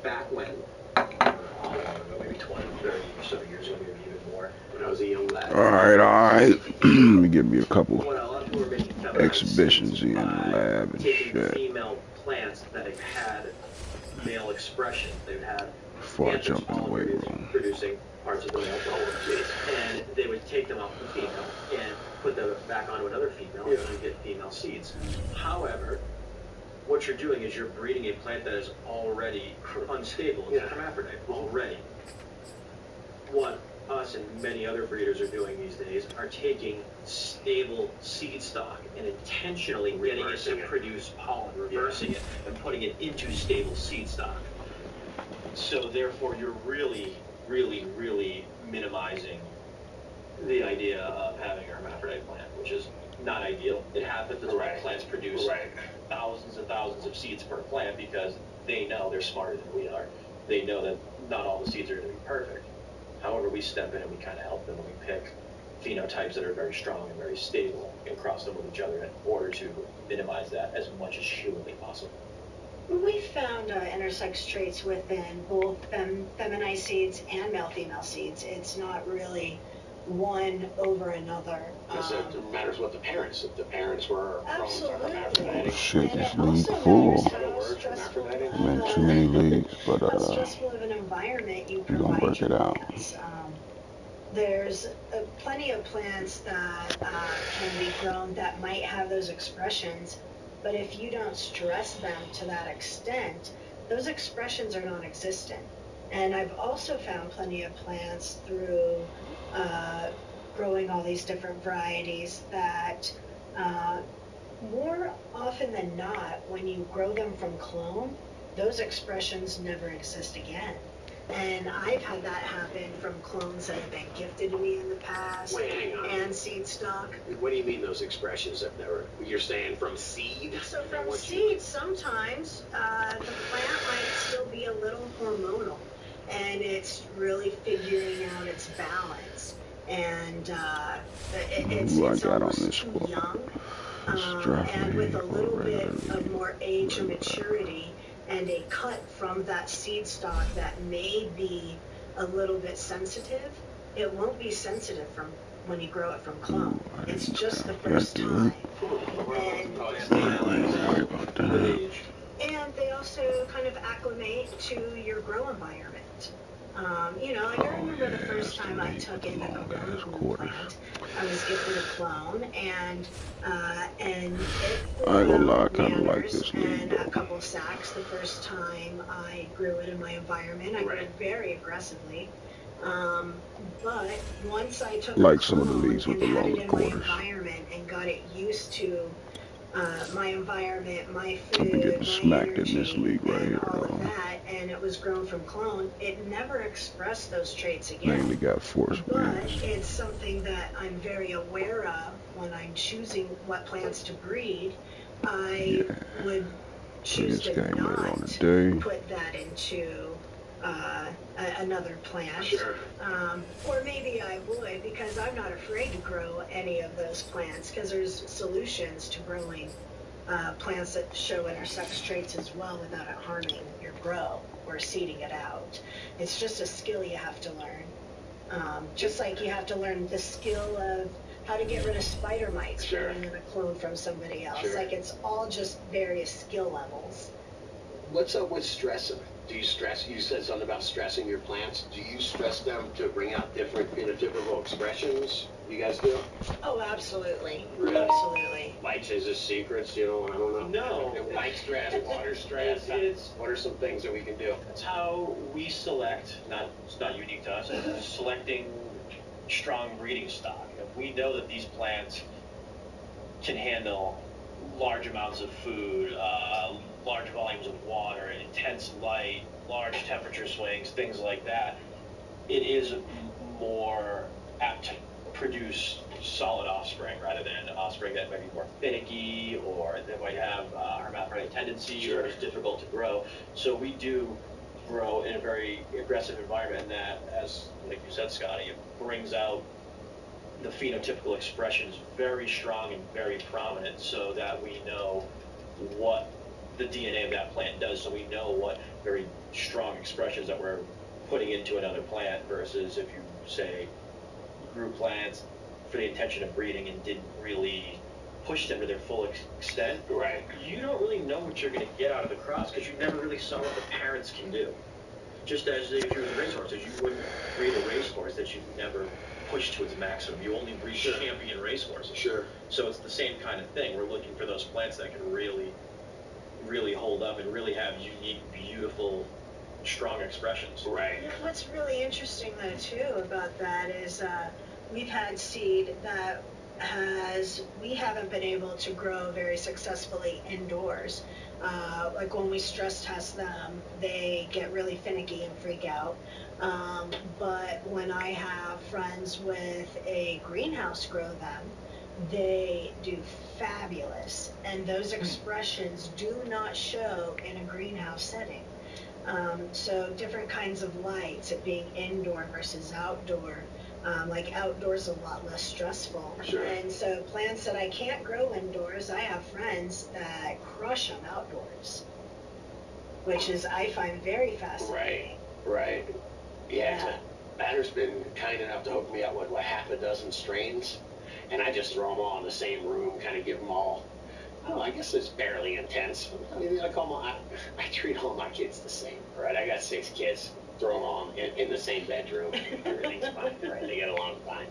back when, maybe 20, 30 or so years ago, maybe even more, when I was a young lad. Alright. Let me give me a couple When a lot of people were making exhibitions in the lab and taking shit female plants that have had male expression. They've had before I jump in the weight anthers room. producing parts of the male polyps, and they would take them off the female and put them back onto another female, and you get female seeds. However, what you're doing is you're breeding a plant that is already unstable. It's a hermaphrodite already. What us and many other breeders are doing these days are taking stable seed stock and intentionally getting it to produce pollen, reversing it, and putting it into stable seed stock. So therefore, you're really, really, really minimizing the idea of having a hermaphrodite plant, which is not ideal. It happens. That's why plants produce thousands and thousands of seeds per plant, because they know they're smarter than we are. They know that not all the seeds are going to be perfect. However, we step in and we kind of help them, and we pick phenotypes that are very strong and very stable and cross them with each other in order to minimize that as much as humanly possible. We found intersex traits within both feminized seeds and male-female seeds. It's not really one over another. Because it matters what the parents, if the parents were absolutely. Shit, And this it league also full. matters how stressful I'm in too many leagues, but how stressful of an environment you we're gonna provide work your it out. plants. There's plenty of plants that can be grown that might have those expressions, but if you don't stress them to that extent, those expressions are non-existent. And I've also found plenty of plants through growing all these different varieties that more often than not, when you grow them from clone, those expressions never exist again. And I've had that happen from clones that have been gifted to me in the past. Wait, hang on. And seed stock. What do you mean those expressions have never? You're saying from seed? So from seed, sometimes the plant might still be a little hormonal, and it's really figuring out its balance. And it's almost too young. And with a little bit of more age or maturity and a cut from that seed stock that may be a little bit sensitive, it won't be sensitive from when you grow it from clone. It's just the first time. And they also kind of acclimate to your grow environment. You know, like I remember the first time I took in a clone plant, I was gifted a clone, and it like this and a couple sacks the first time I grew it in my environment. I grew it very aggressively. But once I took like some of the leagues with the longer quarters, my environment and got it used to my environment, my food, I've been getting smacked in this league right here, all of that, and it was grown from clone, it never expressed those traits again. Mainly got force but it's something that I'm very aware of when I'm choosing what plants to breed. I would choose to not put that into another plant. Sure. Or maybe I would, because I'm not afraid to grow any of those plants, because there's solutions to growing plants that show intersex traits as well without it harming your grow or seeding it out. It's just a skill you have to learn. Just like you have to learn the skill of how to get rid of spider mites growing in a clone from somebody else. Like, it's all just various skill levels. What's up with stressing? Do you stress? You said something about stressing your plants. Do you stress them to bring out different phenotypical expressions? You guys do? Oh, absolutely. Really? Absolutely. Light says the secrets, you know, I don't know. No. Light stress, water stress. What are some things that we can do? That's how we select, it's not unique to us, selecting strong breeding stock. If we know that these plants can handle large amounts of food, large volumes of water, intense light, large temperature swings, things like that, it is more apt to produce solid offspring rather than offspring that might be more finicky or that might have hermaphrodite tendencies or is difficult to grow. So we do grow in a very aggressive environment, and that, as like you said, Scotty, it brings out the phenotypical expressions very strong and very prominent, so that we know what the DNA of that plant does, so we know what very strong expressions that we're putting into another plant versus if you say grew plants for the intention of breeding and didn't really push them to their full extent. Right. You don't really know what you're going to get out of the cross because you never really saw what the parents can do. Just as if you were the racehorses, you wouldn't breed a racehorse that you've never pushed to its maximum. You only breed champion racehorses. Sure. So it's the same kind of thing. We're looking for those plants that can really hold up and really have unique, beautiful, strong expressions. Right. What's really interesting though too about that is we've had seed that we haven't been able to grow very successfully indoors. Like when we stress test them, they get really finicky and freak out. But when I have friends with a greenhouse grow them, they do fabulous. And those expressions do not show in a greenhouse setting. So different kinds of lights, it being indoor versus outdoor. Like outdoors a lot less stressful. Sure. And so plants that I can't grow indoors, I have friends that crush them outdoors, which is I find very fascinating. Right. Yeah. Banner's been kind enough to hook me up with half a dozen strains, and I just throw them all in the same room, kind of give them all. I guess it's fairly intense. I mean, I treat all my kids the same, right? I got 6 kids. Throw them all in the same bedroom. Everything's fine, right? They get along fine.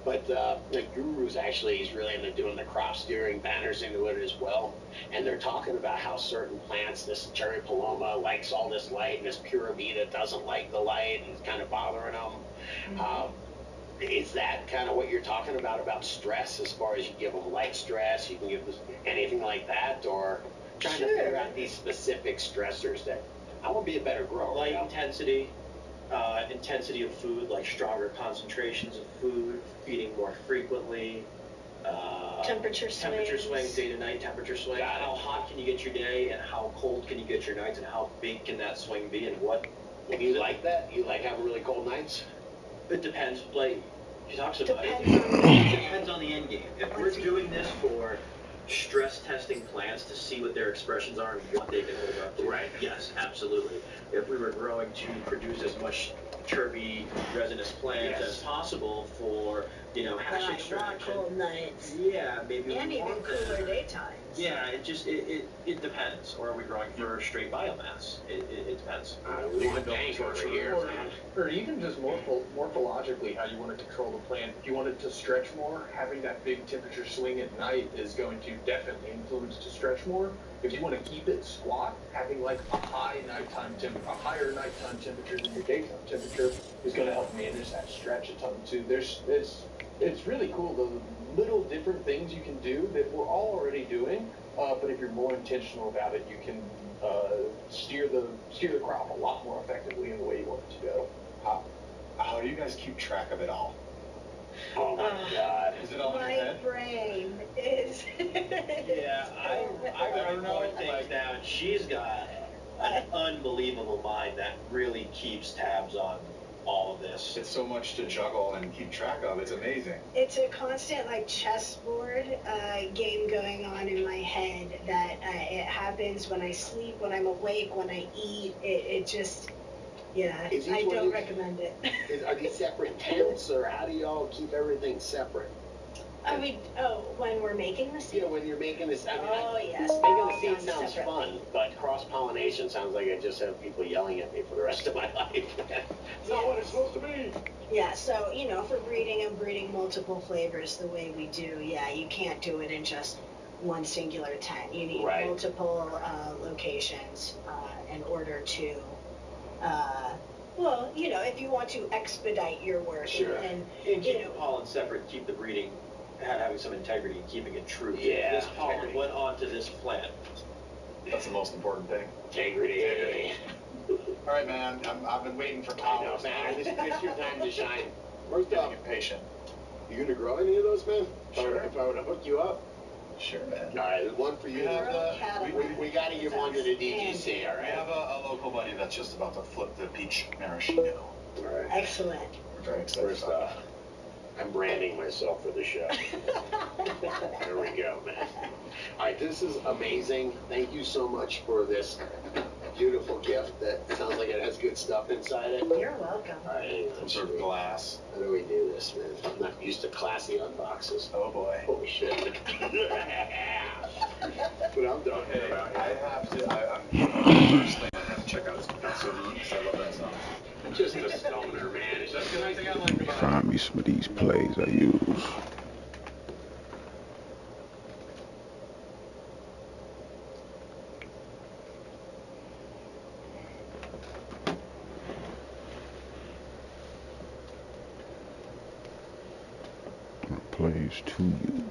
But the Guru's actually, he's really into doing the crop steering. Banner's into it as well. And they're talking about how certain plants, this cherry paloma likes all this light, and this pura vida doesn't like the light, and it's kind of bothering them. Mm-hmm. Is that kind of what you're talking about stress, as far as you give them light stress, you can give them anything like that, or trying to figure out these specific stressors that I want to be a better grower. Light intensity, intensity of food, like stronger concentrations of food, feeding more frequently. Temperature swings, day to night temperature swings. How hot can you get your day, and how cold can you get your nights, and how big can that swing be, and what? Do you like that? You like having really cold nights? It depends. Like he talks about it depends on the end game. If we're doing this for stress testing plants to see what their expressions are and what they can hold up to, right? Yes, absolutely. If we were growing to produce as much terpy resinous plants as possible for hash extraction. Cold nights. Yeah, maybe. And even cooler daytimes. Yeah, it depends. Or are we growing for straight biomass? It depends. Or even just morphologically, how you want to control the plant. If you want it to stretch more, having that big temperature swing at night is going to definitely influence to stretch more. If you want to keep it squat, having like a higher nighttime temperature than your daytime temperature is going to help manage that stretch a ton too. It's really cool, the little different things you can do that we're all already doing, but if you're more intentional about it, you can steer the crop a lot more effectively in the way you want it to go. How do you guys keep track of it all? Oh my God! Is it all in your head? My brain is. Yeah, I report things down. She's got an unbelievable mind that really keeps tabs on all of this. It's so much to juggle and keep track of. It's amazing. It's a constant chessboard game going on in my head that it happens when I sleep, when I'm awake, when I eat. It just, I don't recommend it. Are these separate tents, or how do y'all keep everything separate? When we're making the seed? Yeah, when you're making this. Yes. Making the seed sounds fun, but cross-pollination sounds like I just have people yelling at me for the rest of my life. It's not what it's supposed to be. Yeah, so, for breeding and breeding multiple flavors the way we do, you can't do it in just one singular tent. You need multiple locations in order to, if you want to expedite your work. Sure. And keep the pollen separate, keep the breeding, having some integrity, and keeping it true. Yeah. This pollen went onto this plant. That's the most important thing. Integrity. All right, man. I've been waiting for hours. Man, this is your time to shine. First Getting off, impatient. you gonna grow any of those, man? Sure. If I were to hook you up. Sure, man. All right, there's one for you. We got to give one to the DGC, all We right? have a local buddy that's just about to flip the peach maraschino. All right. Excellent. We're very excited First about off, I'm branding myself for the show. There we go, man. All right, this is amazing. Thank you so much for this beautiful gift that sounds like it has good stuff inside it. You're welcome. All right, Some sort of glass. how do we do this, man? I'm not used to classy unboxes. Oh boy. Holy shit. But I'm done. Okay, I have to. I'm first thing I have to check out his Vaseline because I love that song. Just a stoner, man. That's the only thing I like about Find me some of these plays I use. Plays to use.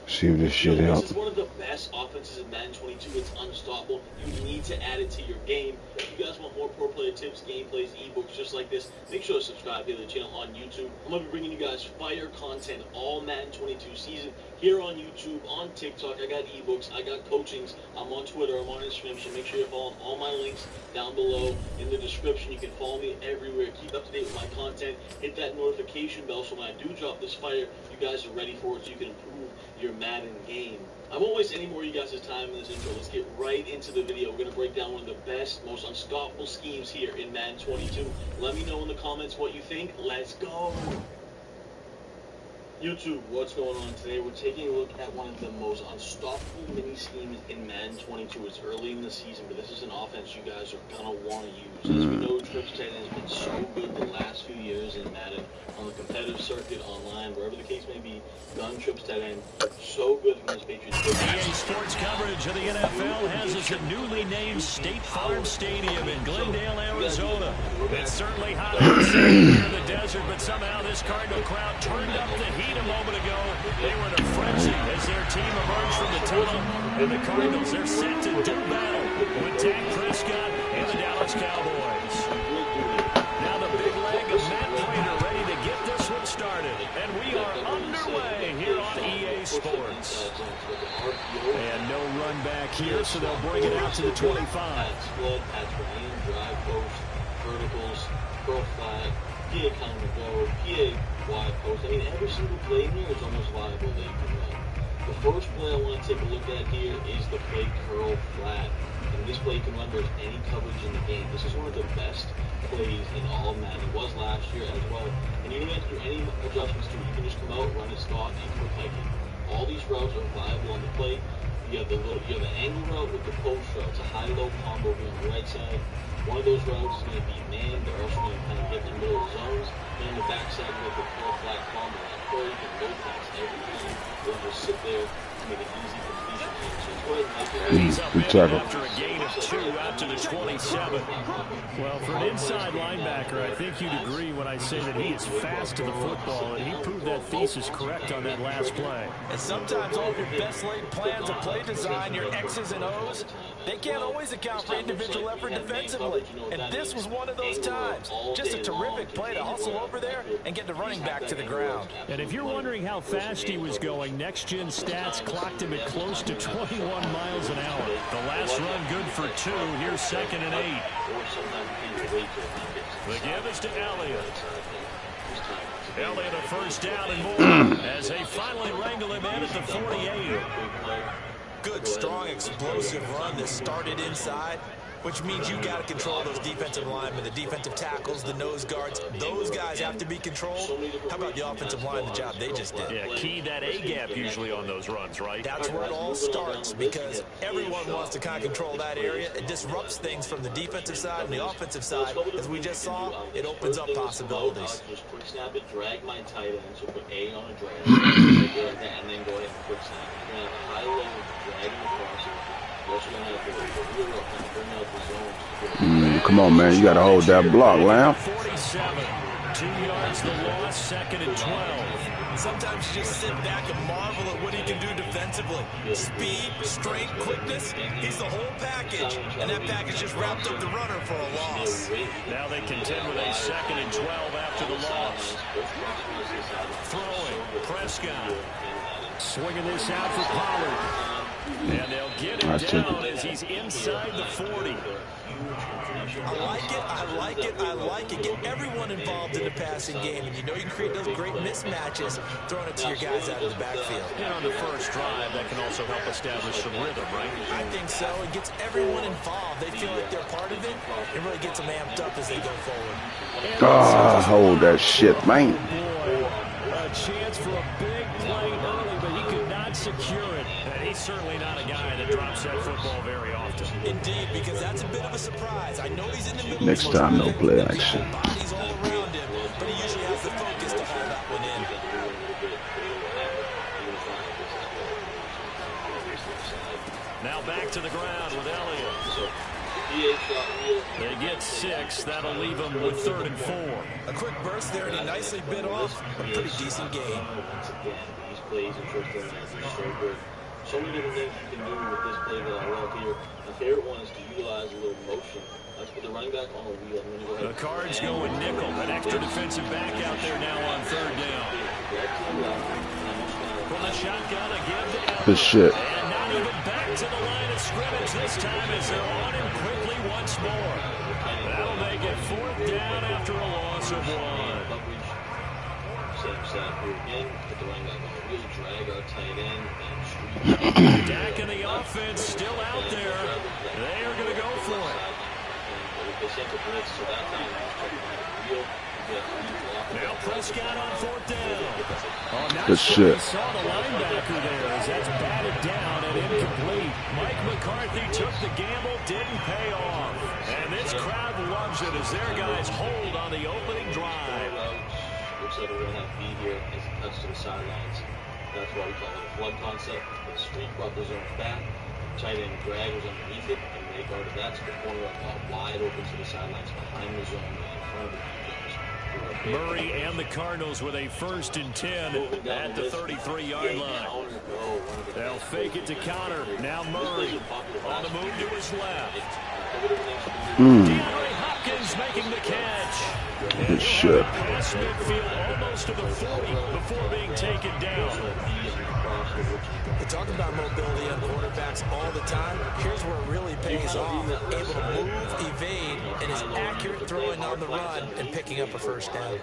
See if this shit This helps. is one of the best offenses in Madden 22. It's unstoppable. You need to add it to your game. If you guys want more pro player tips, gameplays, ebooks just like this, make sure to subscribe here to the channel on YouTube. I'm going to be bringing you guys fire content all Madden 22 season here on YouTube, on TikTok. I got ebooks, I got coachings. I'm on Twitter, I'm on Instagram, so make sure you're following all my links down below in the description. You can follow me everywhere. Keep up to date with my content. Hit that notification bell so when I do drop this fire, you guys are ready for it so you can improve your Madden game. I won't waste any more of you guys' time in this intro. Let's get right into the video. We're going to break down one of the best, most unstoppable schemes here in Madden 22. Let me know in the comments what you think. Let's go! YouTube, what's going on today? We're taking a look at one of the most unstoppable mini schemes in Madden 22. It's early in the season, but this is an offense you guys are going to want to use. As we know, Trips tight end has been so good the last few years in Madden, on the competitive circuit, online, wherever the case may be. Gun Trips tight end, so good from this Patriots. EA Sports coverage of the NFL has us at newly named State Farm Stadium in Glendale, Arizona. It's certainly hot here in the desert, but somehow this Cardinal crowd turned up the heat a moment ago. They were in a frenzy as their team emerged from the tunnel. And the Cardinals are set to do battle with Dak Prescott and the Dallas Cowboys. Now the big leg of Matt Prater ready to get this one started. And we are underway here on EA Sports. And no run back here, so they'll bring it out to the 25. Split, patch for aim, drive post, verticals, curl flat, PA counter go, PA wide post. I mean, every single play in here is almost viable that you can run. The first play I want to take a look at here is the play curl flat. And this play you can run versus any coverage in the game. This is one of the best plays in all of Madden. It was last year as well. And you don't have to do any adjustments to it. You can just come out, run a stop, and quick hike it. All these routes are viable on the play. You have an angle route with the post route. It's a high-low combo on the right side. One of those routes is going to be man. They're also going to kind of get in the middle of zones. And on the backside, you have the curl flat combo. That curl you can low pass every time. They'll just sit there and make an easy completion. So it's right He's up in after a gain of 2 out to the 27. Well, for an inside linebacker, I think you'd agree when I say that he is fast to the football, and he proved that thesis correct on that last play. And sometimes all of your best laid plans of play design, your X's and O's, they can't always account for individual effort defensively. And this was one of those times. Just a terrific play to hustle over there and get the running back to the ground. And if you're wondering how fast he was going, next-gen stats clocked him at close to 21 miles an hour. The last run good for 2. Here's 2nd and 8. The give is to Elliott. Elliott a first down and more as they finally wrangle him in at the 48. Good, strong, explosive run that started inside, which means you got to control those defensive linemen, the defensive tackles, the nose guards. Those guys have to be controlled. How about the offensive line, the job they just did? Yeah, key that A-gap usually on those runs, right? That's where it all starts, because everyone wants to kind of control that area. It disrupts things from the defensive side and the offensive side. As we just saw, it opens up possibilities. Just quick snap it, drag my tight end, so put A on a drag, and then go ahead and quick snap. You're going to have high low, dragging across it. You're also going to have the rear up and bring out the zones. Come on, man. You got to hold that block, Lamb. 47. 2 yards the loss, 2nd and 12. Sometimes you just sit back and marvel at what he can do defensively. Speed, strength, quickness, he's the whole package. And that package just wrapped up the runner for a loss. Now they contend with a 2nd and 12 after the loss. Throwing, Prescott. Swinging this out for Pollard. And they'll get him down as he's inside the 40. I like it. Get everyone involved in the passing game. And you know you can create those great mismatches throwing it to your guys out of the backfield. And on the first drive, that can also help establish some rhythm, right? I think so. It gets everyone involved. They feel like they're part of it. It really gets them amped up as they go forward. Ah, hold that shit, man. A chance for a big play early, but he could not secure it. And he's certainly not a guy that drops that football very often. Indeed, because that's a bit of a surprise. I know he's in the middle. Next time, no play action. Bodies all around him, but he usually has the focus to haul that one in. Now back to the ground with Elliott. They get 6. That'll leave them with 3rd and 4. A quick burst there, and he nicely bit off a pretty decent game. These plays and first down are so good. So many different things you can do with this play that I love here. My favorite one is to utilize a little motion. Let's put the running back on a wheel. The Cards go with nickel. An extra defensive back out there now on 3rd down. From the shotgun again to Elliott. Good shit. And not even back to the line of scrimmage this time as they're on him quickly once more. That'll make it 4th down after a loss of 1. Same setup here again. Put the running back on the wheel, drag our tight end, and street. Dak and the offense still out there. They are going to go for it. They sent the blitz, so that time wheel. Now Prescott on 4th down. Good shit. Saw the linebacker there as that's batted down and incomplete. Mike McCarthy took the gamble, didn't pay off. And this crowd loves it as their guys hold on the opening drive. Looks like we're going to have B here as a touch to the sidelines. That's why we call it a flood concept. The street brought the zone back. Tight end drag was underneath it, and they guarded that. So the corner wide open to the sidelines behind the zone in front of the defense. Murray and the Cardinals with a 1st and 10 at the 33-yard line. They'll fake it to Connor. Now Murray on the move to his left. DeAndre Hopkins making the catch. Good shit. Past midfield almost to the 40 before being taken down. They talk about mobility on quarterbacks all the time. Here's where it really pays off. Able to move, evade, and is accurate throwing on the run and picking up a 1st down.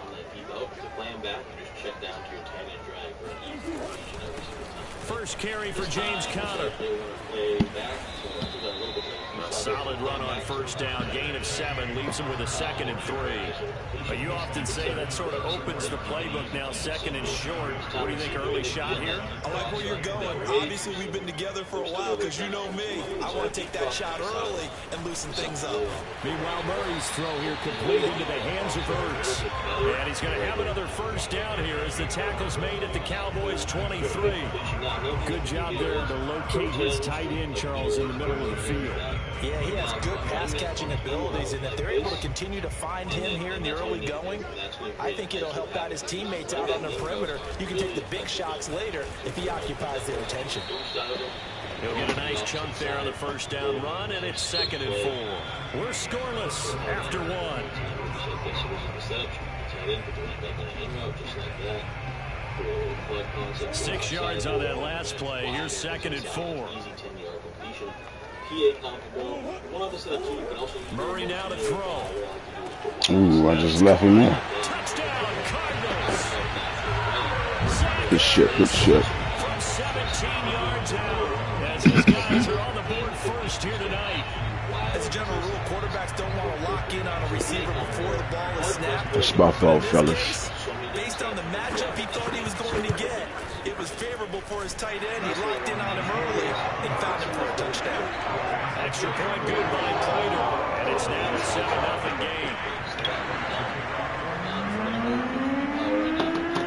First carry for James Conner. A solid run on 1st down. Gain of 7 leaves him with a 2nd and 3. But you often say that sort of opens the playbook now, 2nd and short. What do you think, early shot here? I like where you're going. Obviously, we've been together for a while because you know me. I want to take that shot early and loosen things up. Meanwhile, Murray's throw here complete into the hands of Ertz. And he's going to have another 1st down here as the tackle's made at the Cowboys 23. Good job there to locate his tight end, Charles, in the middle of the field. Yeah, he has good pass-catching abilities, and if they're able to continue to find him here in the early going, I think it'll help out his teammates out on the perimeter. You can take the big shots later if he occupies their attention. He'll get a nice chunk there on the 1st down run, and it's 2nd and 4. We're scoreless after 1. 6 yards on that last play. Here's 2nd and 4. Murray now to throw. Ooh, I just left him there. Touchdown, Cardinals. Good shit, good shit. From 17 yards out, as these guys are on the board first here tonight. As a general rule, quarterbacks don't want to lock in on a receiver before the ball is snapped. That's my fault, fellas. Based on the matchup he thought he was going to get, it was favorable for his tight end. He locked in on him early and found him for a touchdown. Extra point good by Prater, and it's now a 7-0 game.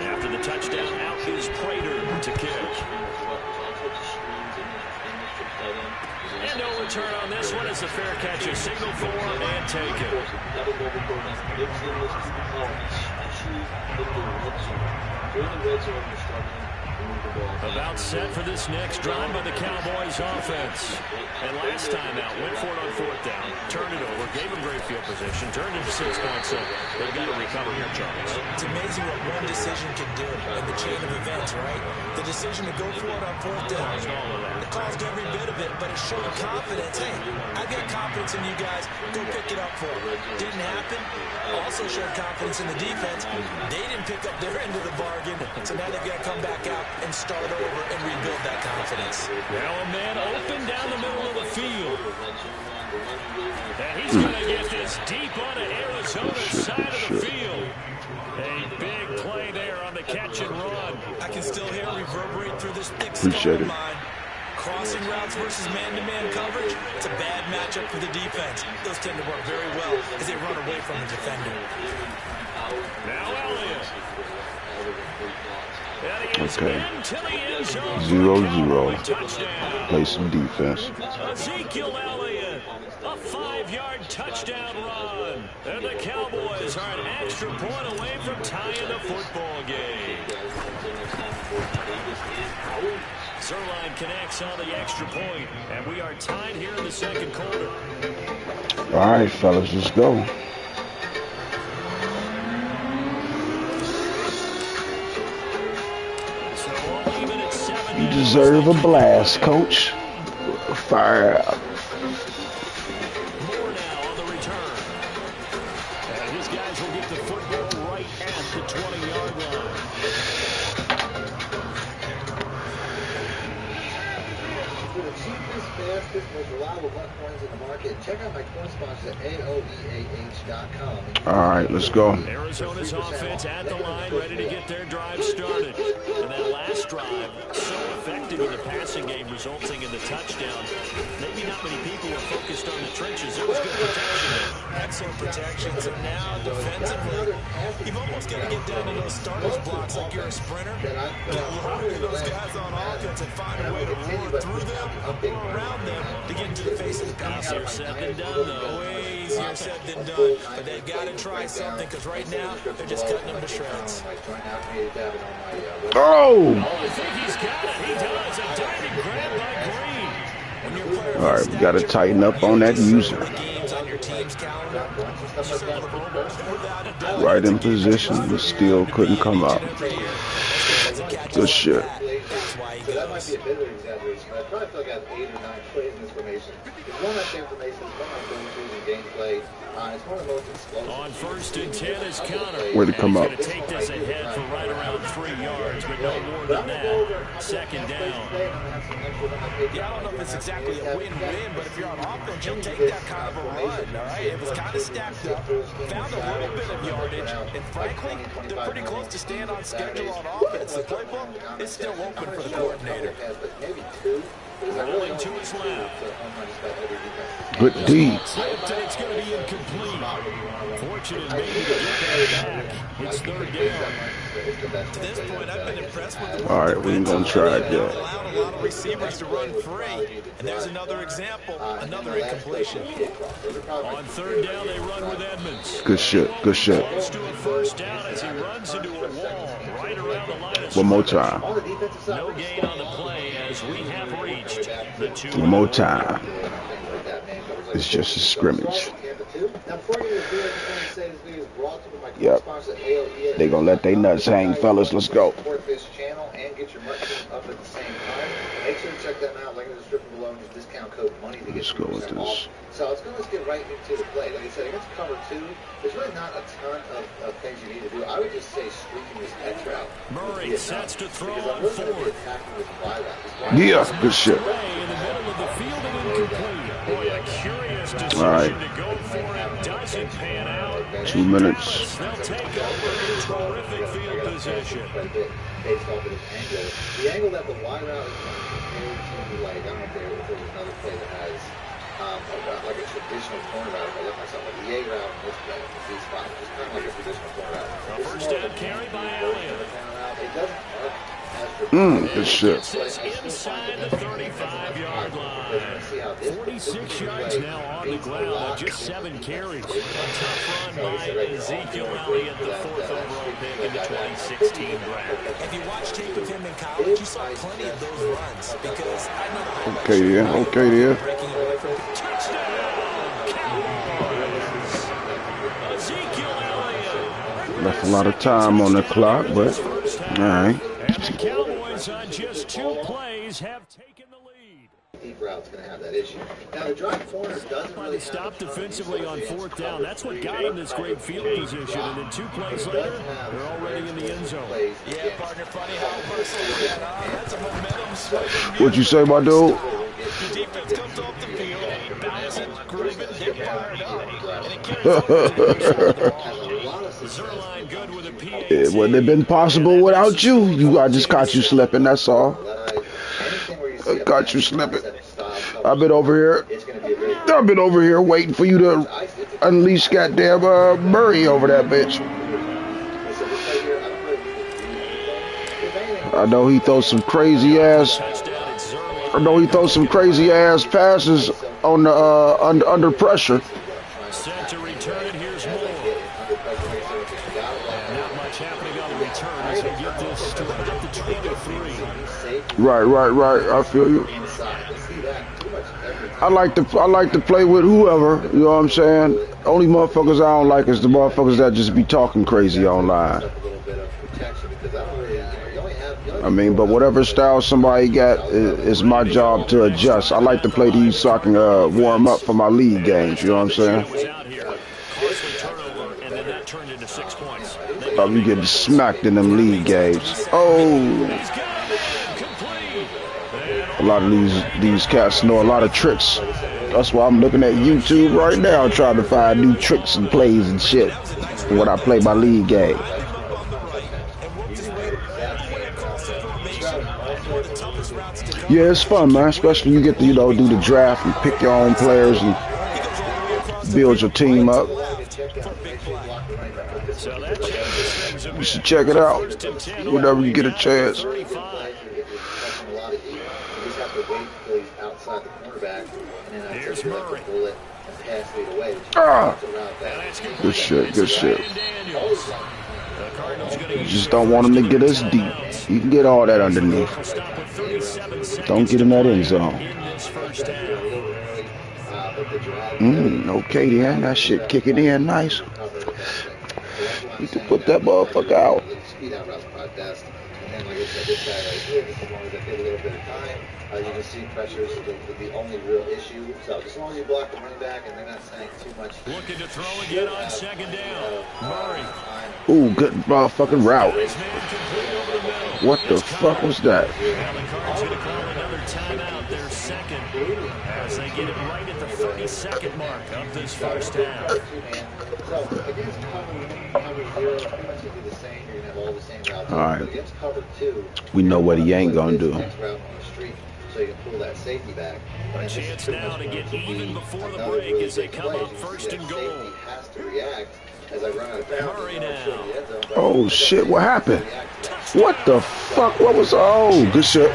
After the touchdown, out is Prater to kick. And no return on this one as the fair catch is signaled for and taken. About set for this next drive by the Cowboys offense. And last last time out, went for it on 4th down, turned it over, gave him great field position, turned it to 6 points, so they've got to recover here, Charles. It's amazing what one decision can do in the chain of events, right? The decision to go for it on 4th down. It caused every bit of it, but it showed confidence. Hey, I've got confidence in you guys. Go pick it up for it. Didn't happen. Also showed confidence in the defense. They didn't pick up their end of the bargain, so now they've got to come back out and start over and rebuild that confidence. Now a man open down the middle of the field. And he's going to get this deep onto Arizona's side of the field. A big play there on the catch and run. I can still hear it reverberate through this thick Appreciate skull of it. mine. Crossing routes versus man-to-man coverage, it's a bad matchup for the defense. Those tend to work very well as they run away from the defender. Now Elliott. Okay. 0-0. 0-0. Play some defense. Ezekiel Elliott, a 5-yard touchdown run. And the Cowboys are an extra point away from tying the football game. Zerline connects on the extra point, and we are tied here in the second quarter. All right, fellas, let's go. You deserve a blast, coach. Fire out. More now on the return. And his guys will get the football right at the 20-yard line. For the cheapest, fastest, most reliable buck coins in the market, check out my coin sponsors at AOEAH.com. All right, let's go. Arizona's offense at the line, ready to get their drive started. And that last drive, so effective in the passing game, resulting in the touchdown. Maybe not many people were focused on the trenches. There was good protection there. Excellent protections, and now defensively, you've almost got to get down to those starters blocks like you're a sprinter. Get loaded to those guys on offense and find a way to roar through them or around them to get into the face of the pass. Easier said than done, though. Way easier said than done, but they've got to try something because right now they're just cutting them to shreds. Oh! I think he's got it. He does. A diving grab by Green. All right, we got to tighten up on that user. Right in position, but still couldn't come out. Good shit. So that might be a bit of an exaggeration, but I probably feel like I have 8 or 9 plays in this formation. It's one of my favorite formations, one of my go-tos in gameplay. It's one of the most explosive. On 1st and 10 is Connor. Where'd it come up? He's going to take this ahead for right around 3 yards, but no more than that. Second down. Yeah, I don't know if it's exactly a win-win, but if you're on offense, you'll take that kind of a run, all right? It was kind of stacked up, found a little bit of yardage, and frankly, they're pretty close to staying on schedule on offense. The playbook is still open for the coordinator. Rolling to his left. Good D. It's going to be incomplete. Fortunate maybe to get that back. It's 3rd down. To this point, I've been impressed with the All right, we ain't gonna try it yet. allowed a lot of receivers to run free, and there's another example, another incompletion. On 3rd down, they run with Edmonds. Good shit. Good shit. Close to a 1st down as he runs into a wall right around the line of One more time. no gain on the play as we have reached the 2. One more time. It's just a scrimmage. Yep. They gonna let their nuts hang, fellas. Let's go. Support this channel and get your merchandise up at the same time. Make sure to check them out. Link in the description below. Use discount code MONEY to get Let's go with 20% off. this. So let's get right into the play. Like I said, against cover 2, there's really not a ton of things you need to do. I would just say streaking this X route. Murray sets to throw Because I'm on really going to be 4th. attacking this Y route. This Y Yeah, good shit. In the middle of the field and incomplete. Boy, a curious decision All right. to go for it. Doesn't pan out. 2 minutes. They'll take over in terrific field position. Based off of this angle. The angle that the Y route is compared to, like, I don't know if there was another play that has like a traditional corner route. If I look myself like the A route and this play, the Z spot, it's kind of like a traditional corner route. A first down carry by Elliott. It doesn't work as Good shit. Gets this inside the 35-yard line. 46 yards now on the ground, just 7 carries. A tough run by Ezekiel Elliott, the 4th overall pick in the 2016 draft. If you watch tape of him in college, you saw plenty of those runs because I know the Okay, yeah. Okay, yeah. breaking away from That's a lot of time on the clock, but all right. And the Cowboys on just 2 plays have taken the lead. Deep route's going to have that issue. Now, the drive corner doesn't really stop defensively on 4th down. That's what got him this great field position. And then 2 plays later, they're already in the end zone. Yeah, partner, funny how personally that's a momentum swing. What you say, my dude? The defense comes off the field, bounces, grooving, they're fired up. And it carries Zerline good with a PAT. It wouldn't have been possible without you. I just caught you slipping, that's all. I caught you slipping. I've been over here waiting for you to unleash goddamn Murray over that bitch. I know he throws some crazy ass passes on the under pressure. Set to return it. Here's Moore. Not much happening on the return as we get this to about the 23. Right. I feel you. I like to play with whoever, you know what I'm saying? Only motherfuckers I don't like is the motherfuckers that just be talking crazy online. I mean, but whatever style somebody got is my job to adjust. I like to play these so I can warm up for my league games, you know what I'm saying? I'll be getting smacked in them league games. Oh! A lot of these cats know a lot of tricks. That's why I'm looking at YouTube right now trying to find new tricks and plays and shit when I play my league game. Yeah, it's fun, man. Especially you get to, do the draft and pick your own players and build your team up. You should check it out whenever you get a chance. Here's Murray. Good shit. You just don't want him to get us deep. You can get all that underneath. Don't get in that end zone. Okay then, that shit kicking in nice. You can put that motherfucker out. You can see pressure is the only real issue. So as long as you block the running back and they're not saying too much. Looking to throw again on 2nd down. Murray. Ooh, good motherfucking route. What the fuck was that? Now the Cards going to call another timeout, their second, as they get it right at the 32nd mark of this first half. All right. We know what he ain't gonna do. So you can pull that safety back. A chance now to get even before the break as they come up 1st and goal. Has to react as I run out of bounds. Murray now. Oh shit, what happened? What the fuck? What was, oh, good shit.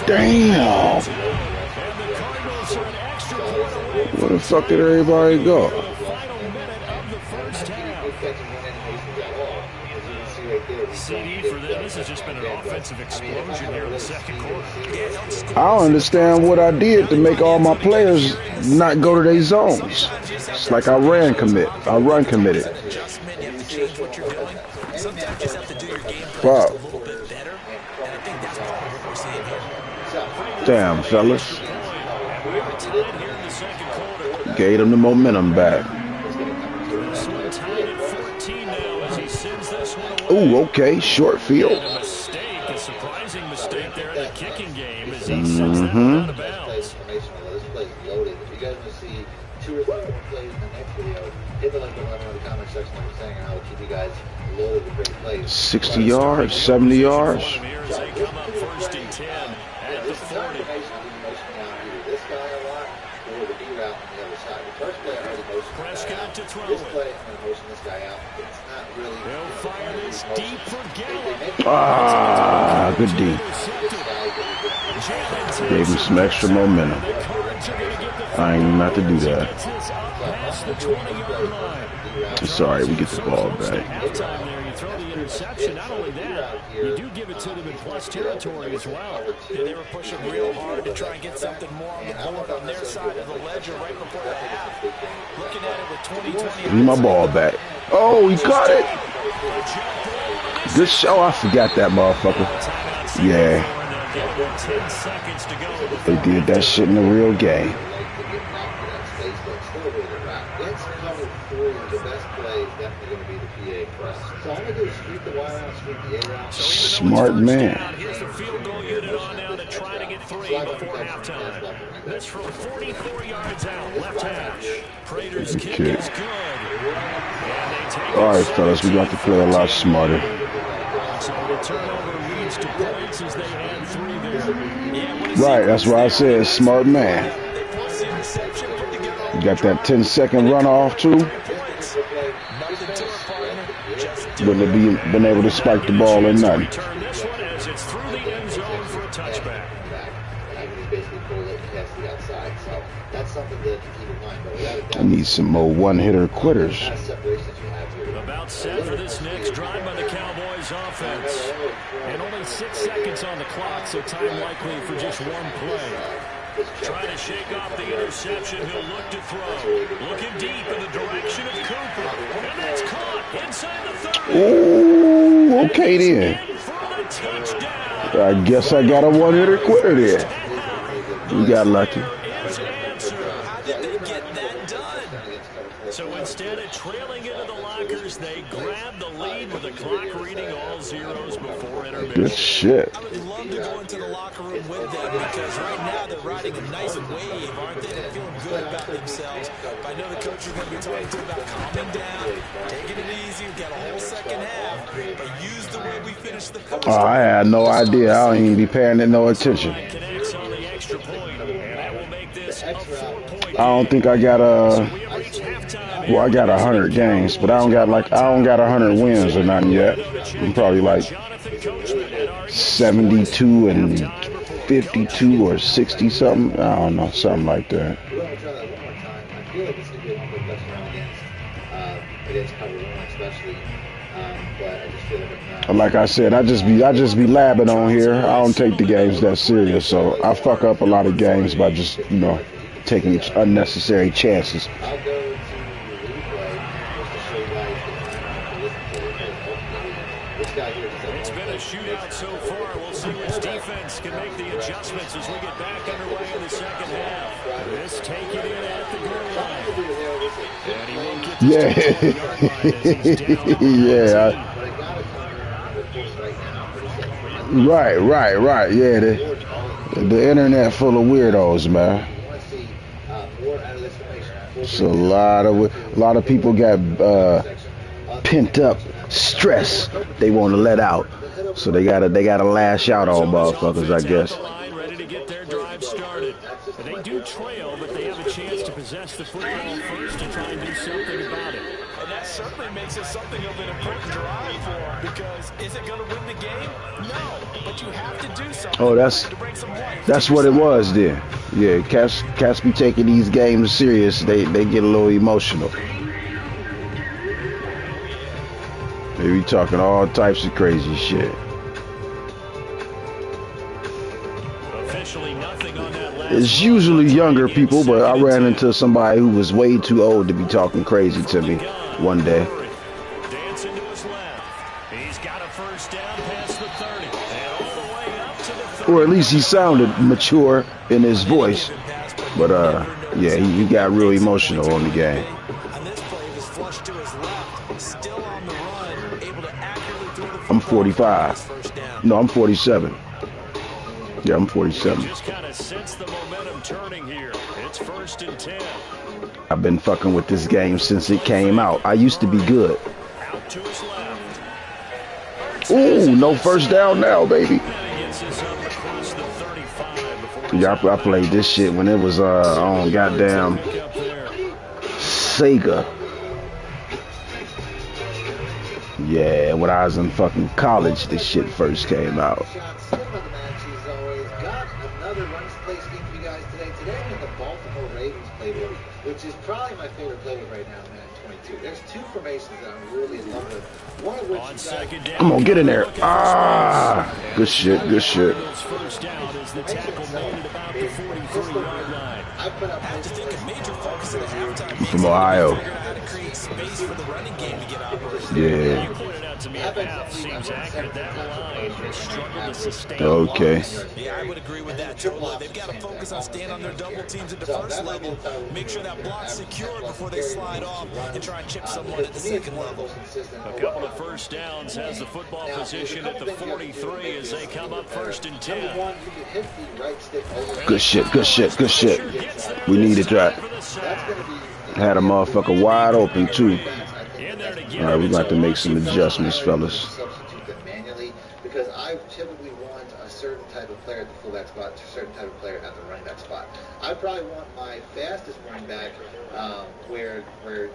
Damn. Where the fuck did everybody go? CD for them. This has just been an offensive explosion here in the 2nd quarter. I don't understand what I did to make all my players not go to their zones. It's like I run committed. Fuck. Damn, fellas. Gave them the momentum back. Ooh, okay, short field. A mistake, a surprising mistake there in the kicking game as he Mm-hmm. out of bounds. This play is loaded. If you guys want to see 2 or 3 more plays in the next video, hit the link below in the comment section like we're saying, and I will keep you guys loaded with great plays. 60 yards, 70 yards. Here as they come up 1st and 10 at the 40. Either this guy a lot or the B route on the other side. The first play I already motioned Prescott to throw this it. play, I'm going to motion this guy out. It's not really. They'll fire this deep for Gallup. Ah, good D. Gave him some extra momentum. I ain't even have to do that. It's all right, we get the ball back. Halftime there, you throw the interception. Not only that, you do give it to them in plus territory as well. Yeah, they were pushing real hard to try and get something more on the board on their side of the ledger right before the half. Looking at it with 2020. Give me my ball back. Oh, he caught it. Good show. I forgot that motherfucker. Yeah. They did that shit in the real game. Smart man. Here's the field goal unit on now to try to get 3 before halftime. That's from 44 yards out, left hash. Prater's kick is good. All right, fellas, we got to play a lot smarter. So the turnover leads to points as they had 3 there. Right, that's why I said smart man. You got that 10-second runoff too. Wouldn't have been able to spike the ball or nothing. This one as it's through the end zone for a touchback. I need some more one-hitter quitters. About set for this next drive by the Cowboys offense. And only 6 seconds on the clock, so time likely for just one play. Trying to shake off the interception, he'll look to throw. Looking deep in the direction of Cooper. And that's caught inside the 30. Ooh, okay then. I guess I got a one-hitter quitter there. We got lucky. So instead of trailing into the lockers, they grab the lead with the clock reading all zeros before intermission. Good shit. I would love to go into the locker room with them because right now they're riding a nice wave, aren't they? They're feeling good about themselves. But I know the coach is going to be talking to them about calming down, taking it easy. We've got a whole second half, but use the way we finished the first. Oh, I had no idea. I don't even be paying it no attention. I don't think I got well, I got 100 games, but I don't got 100 wins or nothing yet. I'm probably like 72 and 52 or 60 something. I don't know, something like that. Like I said, I just be labbing on here. I don't take the games that serious, so I fuck up a lot of games by just, you know, taking unnecessary chances. It's been a shootout so far. We'll see which defense can make the adjustments as we get back underway in the second half. This take it in at the goal line. And he won't get Yeah. Right. Yeah, the internet full of weirdos, man. So a lot of people got pent up stress they want to let out, so they gotta lash out on motherfuckers, I guess. Ready to get their drive started. They do trail, but they have a chance to possess the football first to try and do something about it. And that certainly makes it something of an important drive for them, because is it going to win the game? No, but you have to do something. Oh, that's what it was then. Yeah, cats be taking these games serious. They get a little emotional. They be talking all types of crazy shit. Officially nothing on that last. It's usually younger people, but I ran into somebody who was way too old to be talking crazy to me one day. Dancing to his left. He's got a first down past the 30. And all the way up to the 30. Or at least he sounded mature in his voice. But yeah, he got real emotional on the game. I'm 45. No, I'm 47. Yeah, I'm 47. Just kind of sense the momentum turning here. It's 1st and 10. I've been fucking with this game since it came out. I used to be good. Out to his left. Ooh, no first down now, baby. Yeah, I played this shit when it was on goddamn Sega. Yeah, when I was in fucking college, this shit first came out. Got another running place game for you guys today. Today I'm in the Baltimore Baltimore Ravens playbook, which is probably my favorite playbook right now in Madden 22. There's two formations that I'm really in love with. One of which On second down, Come on, get in there. Ah, good shit, good shit. First down as the tackle made it about the 43-yard line. I put up have to think a major focus in the halftime From Ohio. figuring out how to create space for the running game to get operated. Yeah. You pointed out to me at half, seems accurate. That line has struggled to sustain Okay. blocks. Yeah, I would agree with that totally. They've got to focus on staying on their double teams at the first level, make sure that block's secure before they slide off and try and chip someone at the second level. A couple of first downs has the football position at the 43 as they come up first and 10. Good shit, good shit, good shit. We needed that. Had a motherfucker wide open, too. All right, we're going to have to make some adjustments, fellas. Because I typically want a certain type of player at the fullback spot, a certain type of player at the running back spot. I probably want my fastest running back where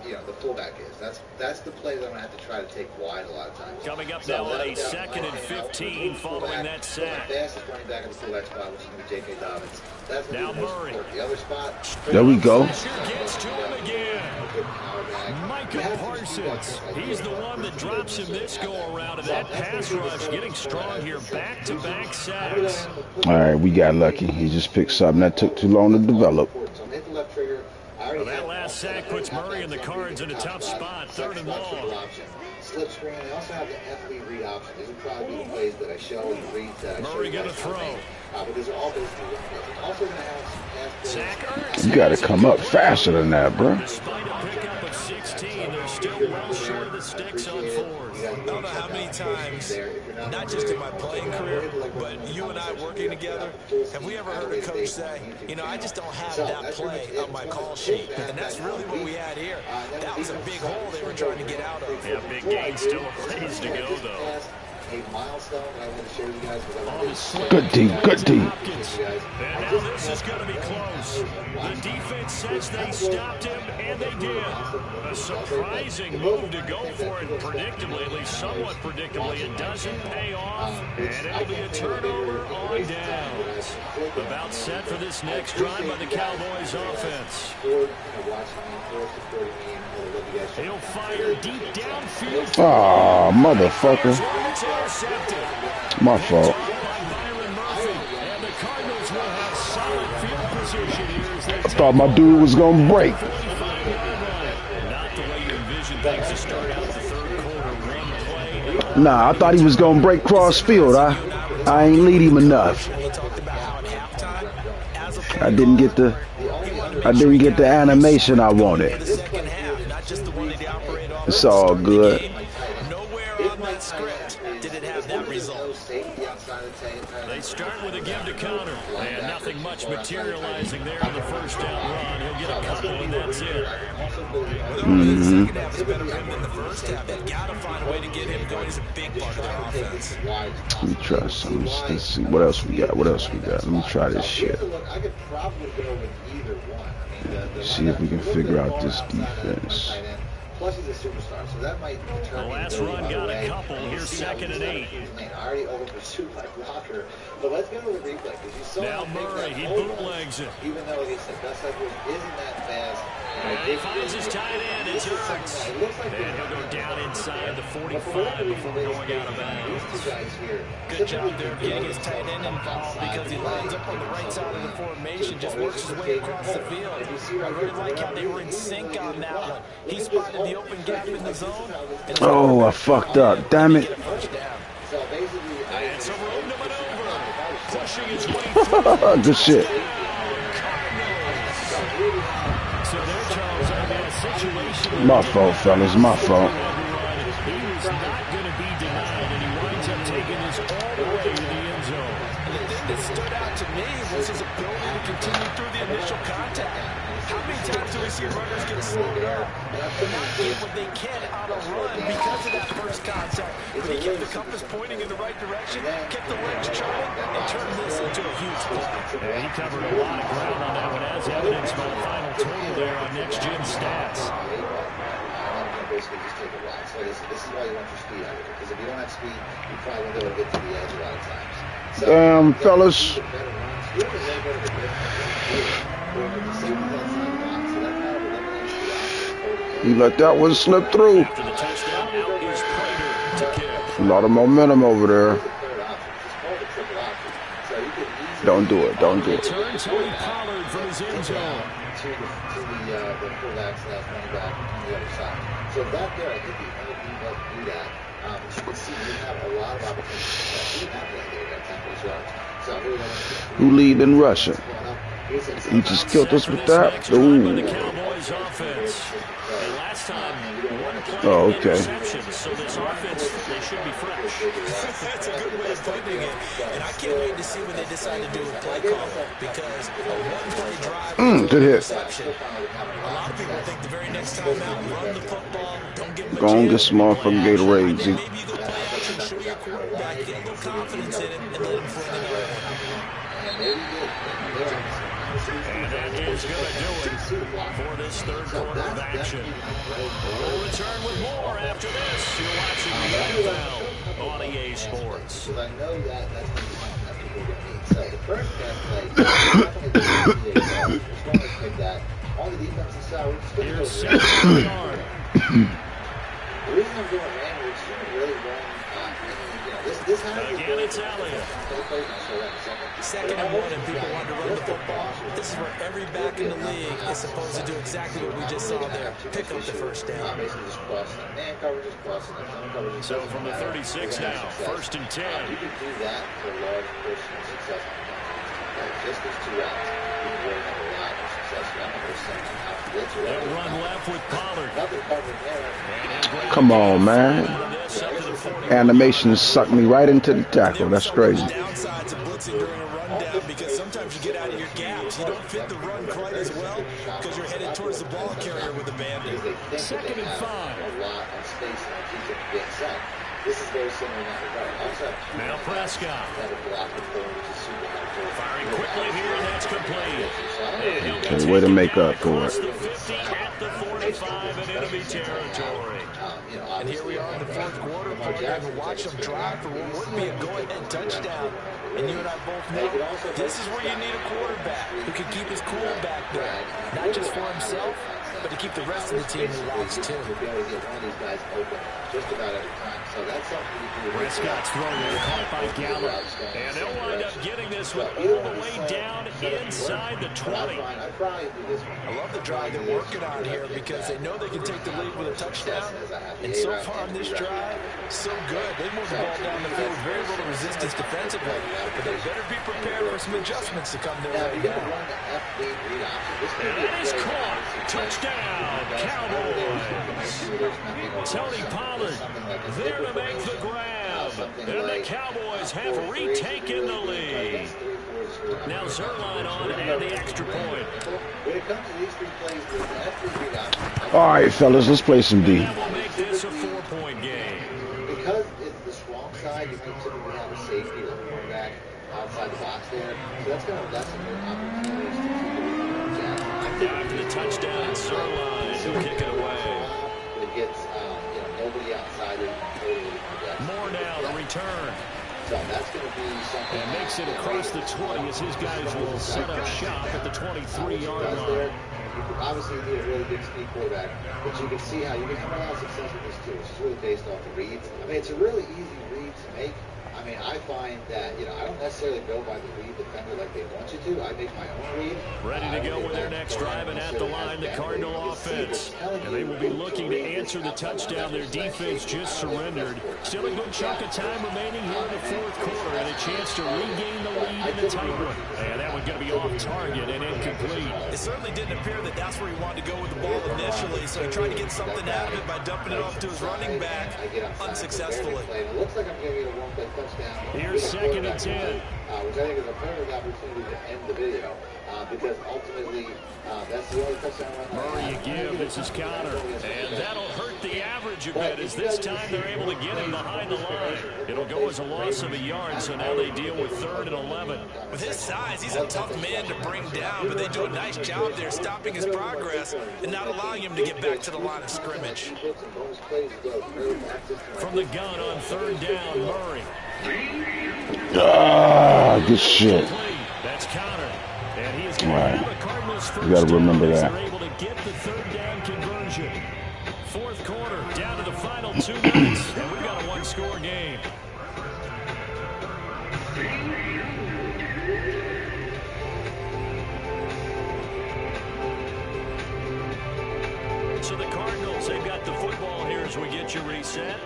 you know the fullback is. That's the play that I'm gonna have to try to take wide a lot of times. Coming up now on a 2nd and 15 following that sack. My fastest running back at the fullback spot, which is gonna be J.K. Dobbins. That's gonna now be the most Murray. important. The other spot. There we go. Gets to him again. Micah Parsons. He's the one that drops him this go around, and that pass rush getting strong here. Back-to-back sacks. All right, we got lucky. He just picked something that took too long to develop. Well, that last sack puts Murray and the Cards in a tough spot. 3rd and long. Slip screen. I also have the FB read option. These would probably be the plays that I show and read that I show. Murray gonna throw. But these are all basically run plays. I'm also going to have some pass plays. You got to come up faster than that, bro. Despite a pickup of 16, they're still well short of the sticks on 4th. I don't know how many times, not just in my playing career, but you and I working together, have we ever heard a coach say, you know, I just don't have that play on my call sheet. And that's really what we had here. That was a big hole they were trying to get out of. Yeah, big gain, still a ways to go, though. A milestone that I want to show you guys because I want to Good D, good D. And now this is going to be close. The defense says they stopped him, and they did. A surprising move to go for it, predictably, at least somewhat predictably. It doesn't pay off, and it'll be a turnover on downs. About set for this next drive by the Cowboys offense. He'll fire deep downfield. Aw, motherfucker. My fault. I thought my dude was going to break. Not the way you envisioned things to start out the 3rd quarter. One play. Nah, I thought he was going to break cross field. I ain't lead him enough. I didn't get the animation I wanted. It's all good. Nowhere on that script did it have that result. They start with a give to counter, and nothing much materializing there on the first down run. He'll get a couple, and that's it. The second half is better for him than the first half. They gotta find a way to get him going. He's a big part of their offense. Let me try some. Let's see what else we got. Let me try this shit. See if we can figure out this defense. Plus he's a superstar, so that might The last run got a couple. Here's 2nd and 8. I already over-pursued my blocker, but let's go to the replay because you saw now Murray, he bootlegs it. Even though he said best side isn't that fast. And he finds his tight end. It's Hurts. And he'll go down inside the 45 before going out of bounds. Good job there of getting his tight end involved because he lines up on the right side of the formation, just works his way across the field. I really like how they were in sync on that one. He spotted the open gap in the zone. Oh, I fucked up. Damn it. So basically, it's a room to maneuver. Pushing his way through. Good shit. So there, Charles, I mean, a situation. My fault, fellas. My fault. He was not going to be denied, and he winds up taking this all the way to the end zone. And the thing that stood out to me was his ability to continue through the initial contact. How many times do we see runners get slowed up and not get what they can on a run because of that first contact? But he kept the compass pointing in the right direction, kept the legs churning, and turned this into a huge play. Yeah, he covered a lot of ground on that one, as evidenced by the final total there on Next Gen Stats. Basically just take a ride. So this is why you want your speed out of it, because if you don't have speed, you probably won't be able to get to the edge a lot of times. So, Fellas. He let that one slip through. After the touchdown, out is Prater to kick. A lot of momentum over there. Don't do it. Don't do it. Return Tony Pollard from his end zone. To the fullbacks / running back on the other side. So that there, I think the other people that do that, as you can see, we have a lot of opportunities. We have that there at 10 yards. So I really don't want to. Who lead in rushing? He just killed us with that. Ooh. The Cowboys offense. And last time, one play interception, so this offense, they should be fresh. That's a good way of putting it. And I can't wait to see what they decide to do with play call, because a one-play drive good hit. interception. A lot of people think the very next time out, run the football, don't give them a Go on, get chance. some motherfucking Gatorade, Z. Maybe you go play action, show your quarterback, get a little confidence in it, and let him fling it out. And that is going to do it for this third quarter of action. We'll return with more after this. You're watching the NFL on EA Sports. Because I know that's going to be something that people are going to need. So the first play, definitely take that. On the defensive side, we're just going to go. The reason I'm doing man, we're just going to really run. This again, it's Elliott. Second and one, and people want to run the football. This is where every back in the league is supposed to do exactly what we just saw there. Pick up the first down. So from the 36 now, 1st and 10. You can do that for a large portion of success. Just those two routes, you can really have a lot of success. They'll run left with Pollard. Come on, man. Animation sucked me right into the tackle. That's crazy. Downsides of blitzing during a rundown, because sometimes you get out of your gaps. You don't fit the run quite as well because you're headed towards the ball carrier with a bandit. 2nd and 5. A lot of space and keep it being set. This is very similar in that regard. Now Prescott. Firing quickly here, and that's complete. Okay, way to make up for it. The 50 at the 45 in enemy territory. And here we are in the fourth quarter, partner, and watch them drive for what would be a go-ahead touchdown. And you and I both know this is where you need a quarterback who can keep his cool back there, not just for himself, but to keep the rest of the team relaxed too. Prescott's throwing it caught by Gallup. And they'll wind up getting this one all the way down inside the 20. I love the drive they're working on here because they know they can take the lead with a touchdown. And so far on this drive, so good. They moved the ball down the field with very little resistance defensively. But they better be prepared for some adjustments to come their way now. And that is caught. Touchdown, Cowboys. Tony Pollard there to make the grab. And the Cowboys have retaken the lead. Now Zerline on and the extra point. All right, fellas, let's play some D. That will make this a 4-point game. Because it's the strong side, you can typically have a safety or a cornerback outside the box there. So that's going to lessen their opportunities to after the touchdown, it's Zerline who kick it away. But it gets nobody outside it. More now to return. So that's going to be something. And makes it across the 20 as his guys will set up shop at the 23-yard line. Obviously, you need a really big speed quarterback, but you can see how you can have a lot of success with this too. It's really based off the reads. I mean, it's a really easy read to make. I mean, I find that, I don't necessarily go by the read defender like they want you to. I make my own read. Ready to go with their next drive, and at the line, the Cardinal offense. And they will be looking to answer the touchdown. Their defense just surrendered. Still a good chunk of time remaining here in the fourth quarter, and a chance to regain the lead in the tight one. And that one's going to be off target and incomplete. It certainly didn't appear that that's where he wanted to go with the ball initially, so he tried to get something out of it by dumping it off to his running back unsuccessfully. It looks like I'm going to get a one-play touchdown. Here's 2nd and 10. Which I think is a perfect opportunity to end the video because ultimately that's the only touchdown run. Murray again, this is Connor. And that'll hurt the average a bit as this time they're able to get him behind the line. It'll go as a loss of a yard, so now they deal with 3rd and 11. With his size, he's a tough man to bring down, but they do a nice job there stopping his progress and not allowing him to get back to the line of scrimmage. From the gun on 3rd down, Murray. Ah, good shit. That's Connor. And he is going to have the Cardinals first. You got to remember that. They're able to get the third down conversion. Fourth quarter, down to the final 2 minutes, and we've got a one-score game. So the Cardinals, they've got the football here as we get you reset.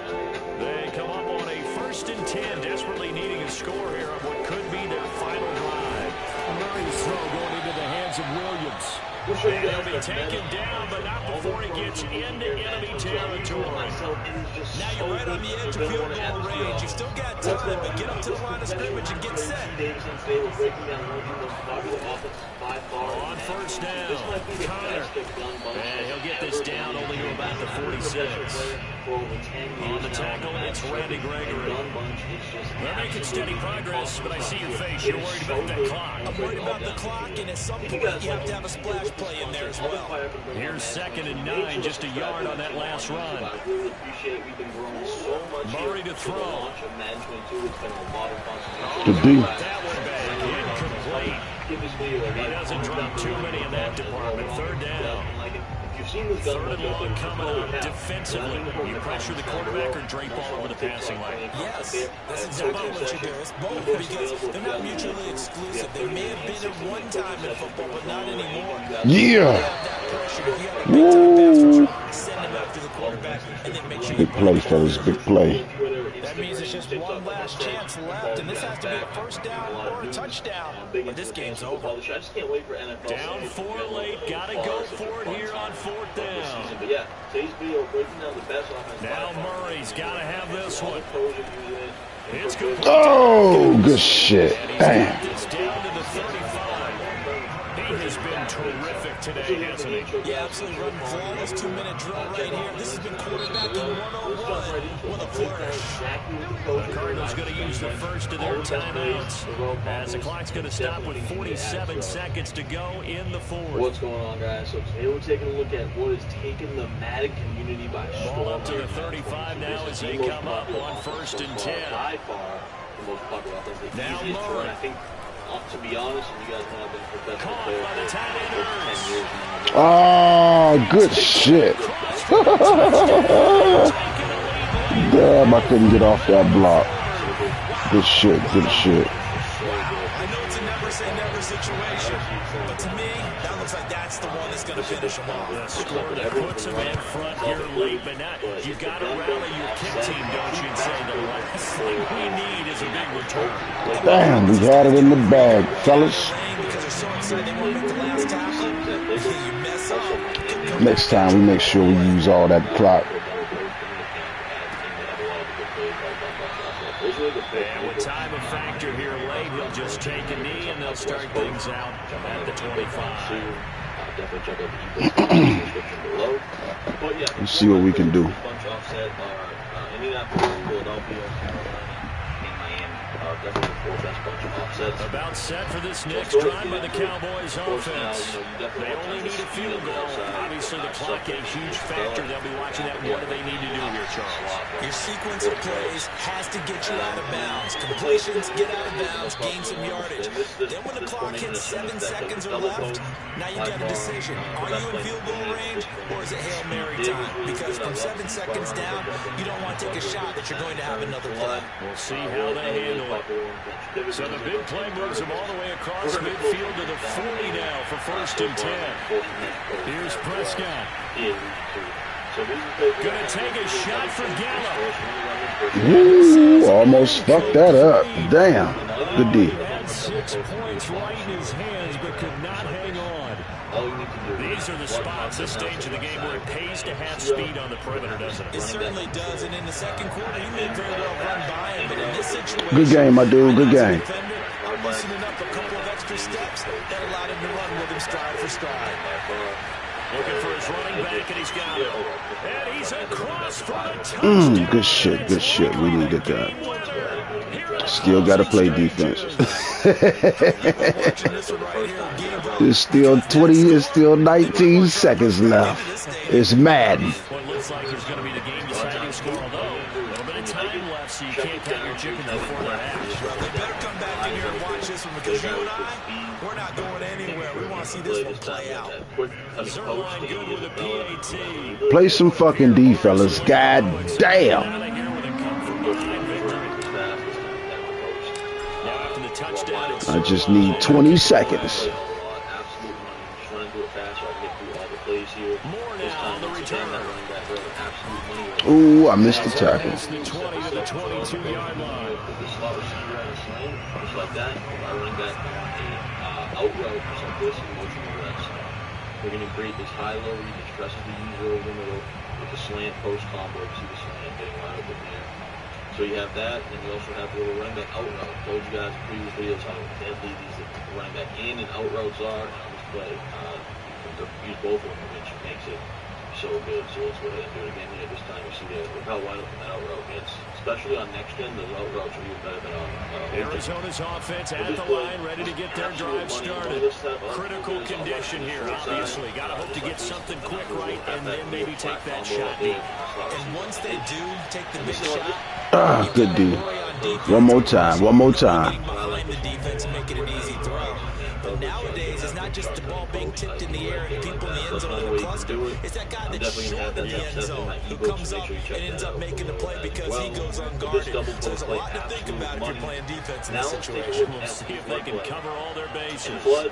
They come up on a 1st and 10, desperately needing a score here on what could be their final drive. Murray's throw going into the hands of Williams. And he'll be taken down, but not before he gets into enemy territory. Now you're right on the edge of field goal range. You still got time, but get up to the line of scrimmage and get set. On 1st down, Connor. And he'll get this down only to about the 46. On the tackle, it's Randy Gregory. They're making steady progress, but I see your face. You're worried about that clock. I'm worried about the clock, and at some point you have to have a splash play in there as well. Here's 2nd and 9, just a yard on that last run. Murray to throw. Good D. That one back, incomplete. He doesn't drop too many in that department. 3rd down. 3rd and long coming up defensively. You pressure the quarterback or drape all over the passing lane? Yes, that's exactly what you do. It's both because they're not mutually exclusive. They may have been at one time in football, but not anymore. Yeah. Woo. Send them after the quarterback and then make sure Big play, fellas. Big play. That means it's just one last chance left, and this has to be a 1st down or a touchdown, or this game's over. Down 4 late, gotta go for it here on 4th down. Now Murray's gotta have this one. It's complete. Oh, good shit. Damn. It's down to the 35. He has been terrific today, hasn't he? Yeah, absolutely. Running flawless 2-minute drill right here. This has been quarterbacking 101 with a flourish. The Cardinals going to use the first of their timeouts as the clock's going to stop with 47 seconds to go in the 4th. What's going on, guys? So today we're taking a look at what has taken the Madden community by storm. Ball up to the 35 now as they come up on 1st and 10. By far the most popular offense. Now Murray. I think, to be honest, and you guys know I've been a professional player By the tight end. for 10 years now. Oh, good shit. Damn, I couldn't get off that block. Good shit, good shit. I know it's a never say never situation, but to me, that looks like that's the one that's going to finish them off. The score that puts them in front here late, but not. You've got to rally your kick team, don't you, and say the last thing we need is a big return. Damn, we had it in the bag, fellas. Because they're so excited they won't make the last tackle. You mess up. Next time, we make sure we use all that clock. And with time a factor here late, he'll just take a knee and they'll start things out at the 25. Let's see what we can do. About set for this next drive by the Cowboys offense. They only need a field goal. Obviously, the clock a huge factor. They'll be watching that. What do they need to do here, Charles? Your sequence of plays has to get you out of bounds. Completions, get out of bounds, gain some yardage. Then when the clock hits 7 seconds or left, now you got a decision. Are you in field goal range, or is it Hail Mary time? Because from 7 seconds down, you don't want to take a shot that you're going to have another play. We'll see how they handle it. So the big play moves them all the way across midfield to the 40 now for 1st and 10. Here's Prescott. Gonna take a shot for Gallup. Ooh, almost fucked that up. Damn. Good D. Had 6 points right in his hands, but could not hang on. These are the spots, this stage of the game, where it pays to have speed on the perimeter, doesn't it? It certainly does, and in the second quarter, he may very well run by him, but in this situation... Good game, my dude. Good game. Loosening up a couple of extra steps that allowed him to run with him stride for stride. Looking for his running back, and he's got it. And he's across for a touchdown. Good shit, good shit. We needed that. Still got to play defense. It's still 20, it's still 19 seconds left. It's Madden. What looks like it's going to be the game deciding score, although a little bit of time left, so you can't count your chickens before they're hatched. They better come back in here and watch this one, because you and I, We're not going anywhere. We want to see this one play out. Zerline good with a PAT. Play some fucking D, fellas. God damn. I just need 20 seconds. Ooh, I missed the tackle. Just like that, I run back on a out route just like this and motion the rest. We're going to create this high-low read that stresses the user over the middle with the slant post combo. See the slant getting wide open there. So you have that, and you also have the little running back out route. I told you guys in previous videos how deadly these running back in and out routes are. And on this play, use both of them, which makes it so good. So let's go ahead and do it again here. This time you see look how wide open that out route gets. Especially on next gen, the out routes are even better than on Arizona's offense at the line, ready to get their drive started. Critical condition here, obviously. Got to hope to get something quick right and then maybe take that shot deep. And once they do take the big shot, ah, good D. One more time. One more time. Behind the defense and making an easy throw. But nowadays, it's not just the ball being tipped in the air and people in the end zone in a cluster. It's that guy that's short in the end zone who comes up and ends up making the play because he goes unguarded. So there's a lot to think about if you're playing defense in this situation. We'll see if they can cover all their bases. Flood,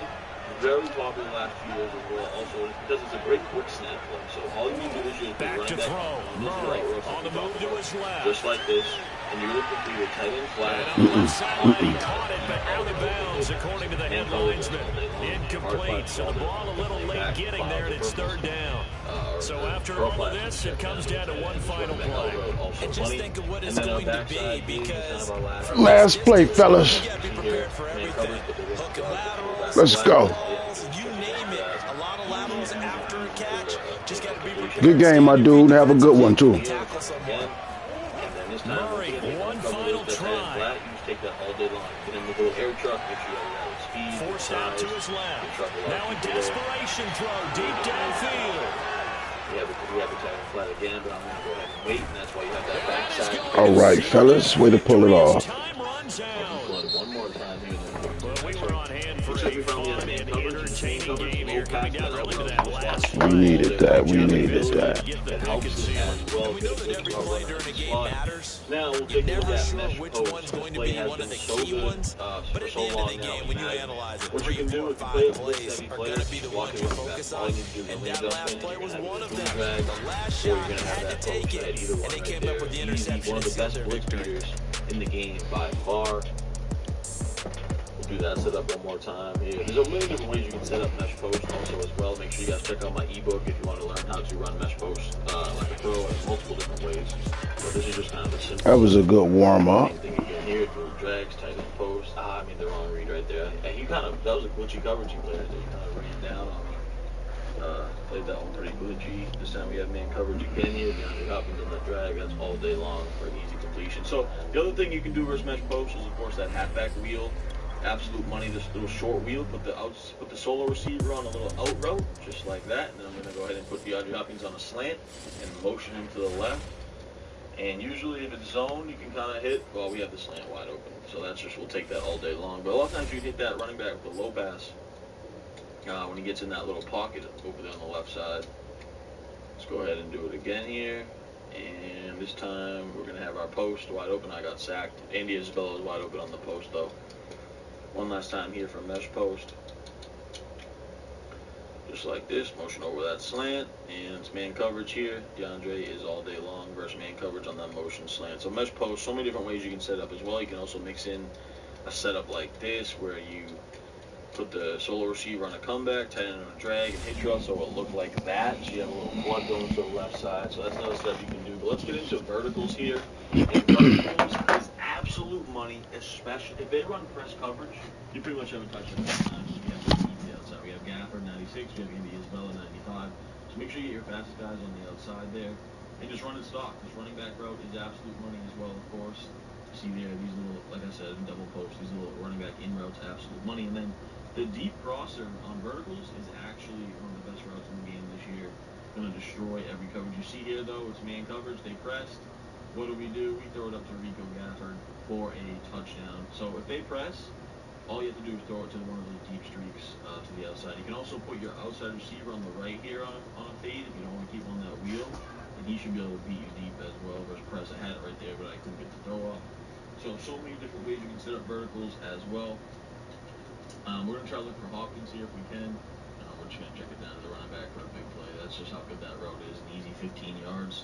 very popular the last few years as well. Also, because it's a great quick snap play. So all you need to do is just back to throw. Murray on the move to his left. Just like this. And you're looking for your tight end flat. And on the sideline, he caught it, but out of bounds, according to the head linesman. Incomplete, so the ball a little late getting there, and it's third down. So after all of this, it comes down to one final play. And just think of what it's going to be, because Last play, fellas. you got to be prepared for everything. Hook and laterals, Let's go. you name it. A lot of laterals after a catch. Just got to be prepared. Good game, my dude. Have a good one, too. Tackle someone. Murray, one final try. Take that all day long. Get in the little air truck, make sure you have speed. Forced out to his left. Now a desperation throw deep downfield. We have the tight end flat again, but I'm going to go ahead and wait, and that's why you have that backside. All right, fellas. Way to pull it off. Time runs out. One more time here. Well, we were on hand for a fun and entertaining game here coming down early to that last We needed that. We needed that. Get the pick and seal. We know that every play during a game matters. Now we'll You're take a look never at sure mesh which post. one's going to Play be has one of been the so key good, ones. for But at so the end of long the now. game, when you analyze it, What 3, you can do 4, is 5 play plays heavy are players, going to be the ones you focus all on. you need to do is And only that adjust last it, play was and one of have them. it drag, The last or you're shot gonna have had to that take post it, at either and one they right came there. up with the Easy, interception one and of the sealed best their blitz victory. beaters in the game by far. We'll do that setup one more time here. There's a million different ways you can set up mesh post also as well. Make sure you guys check out my ebook if you want to learn how to run mesh post like a pro in multiple different ways. But this is just kind of a simple. That was a good warm-up. Thing again here, through drags, tight end post. I made the wrong read right there. And you kind of, that was a glitchy coverage you played right there. You kind of ran down on me. Played that one pretty glitchy. This time we have man coverage again here. DeAndre Hopkins on that drag. That's all day long for easy completion. So the other thing you can do versus mesh post is of course that halfback wheel. Absolute money, this little short wheel, put the solo receiver on a little out route, just like that, and then I'm going to go ahead and put DeAndre Hopkins on a slant and motion him to the left. And usually if it's zone, you can kind of hit, well, we have the slant wide open, so that's just, we'll take that all day long. But a lot of times you can hit that running back with a low pass when he gets in that little pocket over there on the left side. Let's go ahead and do it again here. And this time we're going to have our post wide open. I got sacked. Andy Isabella is wide open on the post, though. One last time here for mesh post. Just like this, motion over that slant, and it's man coverage here. DeAndre is all day long versus man coverage on that motion slant. So mesh post, so many different ways you can set up as well. You can also mix in a setup like this where you put the solo receiver on a comeback, tight end on a drag, and hit you out so it'll look like that. So you have a little flood going to the left side. So that's another step you can do. But let's get into verticals here. And verticals is absolute money, especially if they run press coverage. You pretty much have a touchdown sometimes. We have Gaffer 96, we have Andy Isabella 95. So make sure you get your fastest guys on the outside there. And just run it stock. This running back route is absolute money as well, of course. See there, these little, like I said, double posts, these little running back in routes, absolute money. And then the deep crosser on verticals is actually one of the best routes in the game this year. Going to destroy every coverage. You see here, though, it's man coverage. They pressed. What do? We throw it up to Rico Gafford for a touchdown. So if they press, all you have to do is throw it to one of those deep streaks to the outside. You can also put your outside receiver on the right here on a fade if you don't want to keep on that wheel, and he should be able to beat you deep as well. Versus press, I had it right there, but I couldn't get the throw off. So many different ways you can set up verticals as well. We're going to try to look for Hopkins here if we can. We're just going to check it down to the running back for a big play. That's just how good that route is. An easy 15 yards.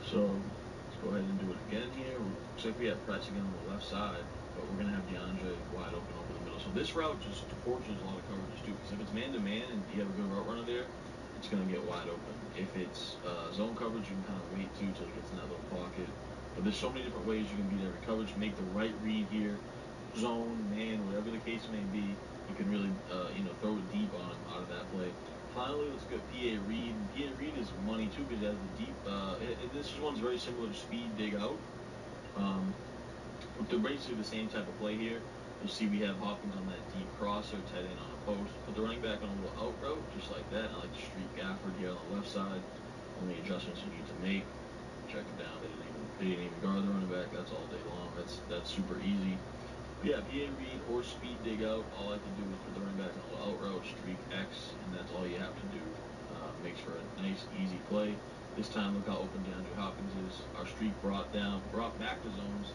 So let's go ahead and do it again here. Looks like we have press again on the left side, but we're going to have DeAndre wide open over the middle. So this route just forces a lot of coverages too, because if it's man-to-man and you have a good route runner there, it's going to get wide open. If it's zone coverage, you can kind of wait too till it gets in that little pocket. But there's so many different ways you can beat every coverage. Make the right read here, zone, man, whatever the case may be. You can really, throw it deep on him out of that play. Finally, let's go PA Reed. PA Reed is money too because it has the deep. This one's very similar to speed dig out. They're basically the same type of play here. You'll see we have Hopkins on that deep crosser, tight end on a post. Put the running back on a little out route, just like that. I like the street Gafford here on the left side. Only adjustments you need to make. Check it down. They didn't even guard the running back. That's all day long. That's super easy. But yeah, PA Reed or speed dig out. All I have to do is put the running back on a little out route, streak X, and that's all you have to do. Makes for a nice, easy play. This time, look how open DeAndre Hopkins is. Our streak brought back the zones,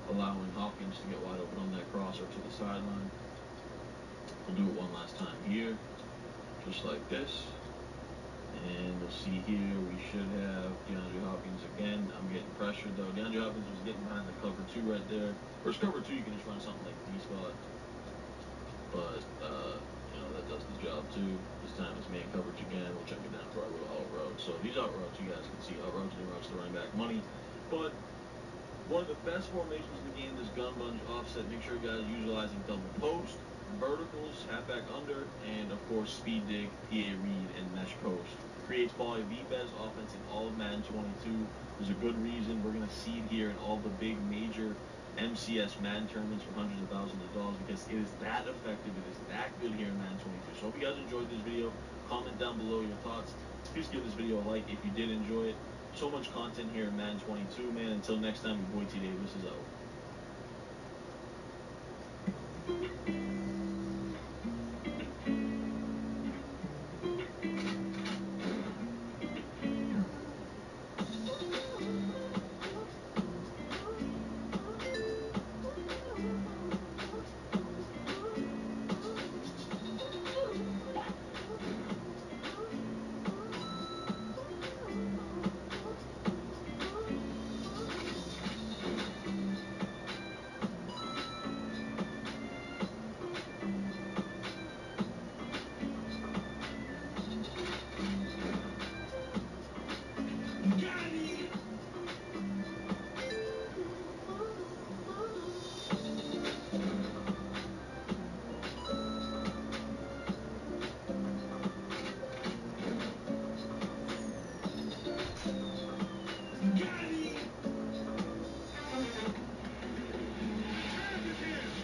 allowing Hopkins to get wide open on that crosser to the sideline. We'll do it one last time here, just like this. And we'll see here, we should have DeAndre Hopkins again. I'm getting pressured though. DeAndre Hopkins was getting behind the cover 2 right there. First cover 2, you can just run something like D-spot. But, that does the job too. This time it's man coverage again. We'll check it down for our little out route. So these out routes, you guys can see out routes and routes to running back money. But one of the best formations in the game is gun bunch offset. Make sure you guys utilizing double post, verticals, halfback under, and of course speed dig, PA Reed, and mesh post. Creates probably the best offense in all of Madden 22. There's a good reason we're going to see it here in all the big major MCS Madden tournaments for hundreds of thousands of dollars because it is that effective. It is that good here in Madden 22. So hope you guys enjoyed this video. Comment down below your thoughts. Please give this video a like if you did enjoy it. So much content here in Madden 22, man. Until next time, your boy T Davis is out.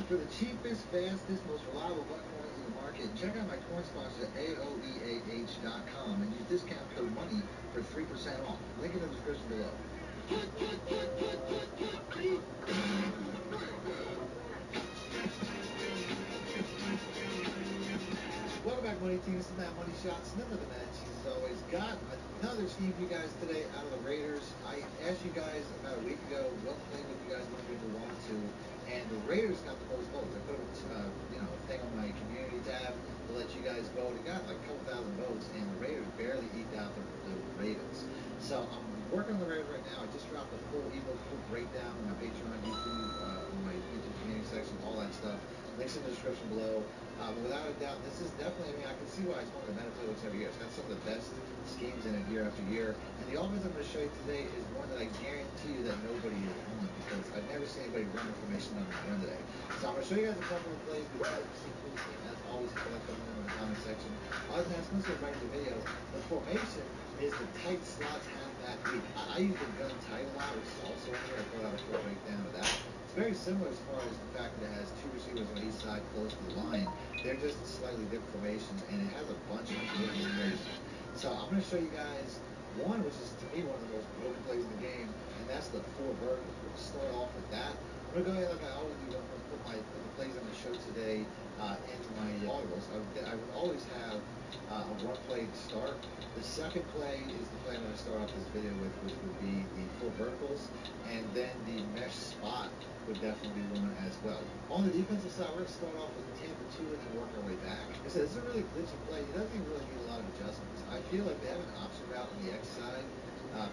For the cheapest, fastest, most reliable buck coins in the market, check out my coin sponsor at AOEAH.com and use discount code MONEY for 3% off. Link in the description below. Welcome back, Money Team. This is Matt Money Shots. None of the Mad Cheese has always got another scheme for you guys today out of the Raiders. I asked you guys about a week ago what play would you guys want to do if you wanted to, and the Raiders got the most votes. I put a thing on my community tab to let you guys vote. It got like a couple thousand votes, and the Raiders barely eked out the Ravens. So I'm working on the Raiders right now. I just dropped the full full breakdown on my Patreon, YouTube, on my YouTube community section, all that stuff. Links in the description below. But without a doubt, this is definitely, I can see why it's one of the better playbooks every year. It's got some of the best schemes in it year after year. And the offense I'm going to show you today is one that I guarantee you that nobody is on because I've never seen anybody run the formation on the run today. So I'm going to show you guys a couple of plays. If you see cool scheme, as always, hit the like button in the comment section. Other than that, let's go right to the video. The formation is the tight slots halfback weak. I use the gun tight a lot, which is also in here. I put out a full breakdown of that. It's very similar as far as the fact that it has 2 receivers on each side close to the line. They're just slightly different formations, and it has a bunch of different formations. So I'm going to show you guys one, which is to me one of the most broken plays in the game, and that's the 4 verticals. We'll start off with that. I'm gonna go ahead like I always do. I'm gonna put the plays I'm gonna show today into my audibles. I would always have a one play to start. The second play is the play I'm gonna start off this video with, which would be the full verticals, and then the mesh spot would definitely be one as well. On the defensive side, we're gonna start off with Tampa 2 and then work our way back. Like I said, this is a really glitchy play. It doesn't really need a lot of adjustments. I feel like they have an option route on the X side.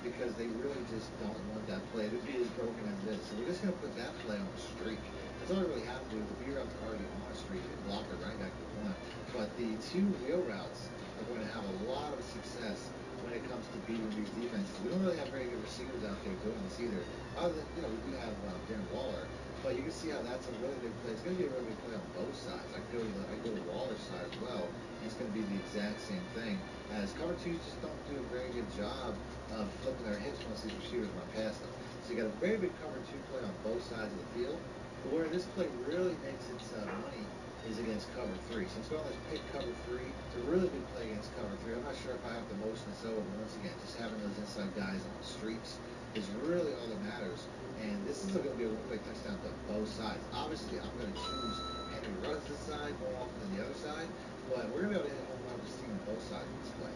Because they really just don't want that play to be as broken as this. So we're just going to put that play on the streak. That's all we really have to do. The B route's already on a streak. You can block it right back to one. But the two wheel routes are going to have a lot of success when it comes to beating these defenses. We don't really have very good receivers out there doing this either. Other than, we do have Darren Waller. But you can see how that's a really big play. It's going to be a really big play on both sides. I go to Waller's side as well. And it's going to be the exact same thing. As cover twos just don't do a very good job of flipping their hips once these receivers run past them. So you got a very big cover two play on both sides of the field. But where this play really makes its money is against cover three. So it's going to pick cover three. It's a really big play against cover three. I'm not sure if I have to motion this over, but once again, just having those inside guys on the streets is really all that matters. And this is going to be a one-play touchdown to both sides. Obviously, I'm going to choose Henry Ruggs this side more often than the other side, but we're going to be able to hit home run with on both sides of this play.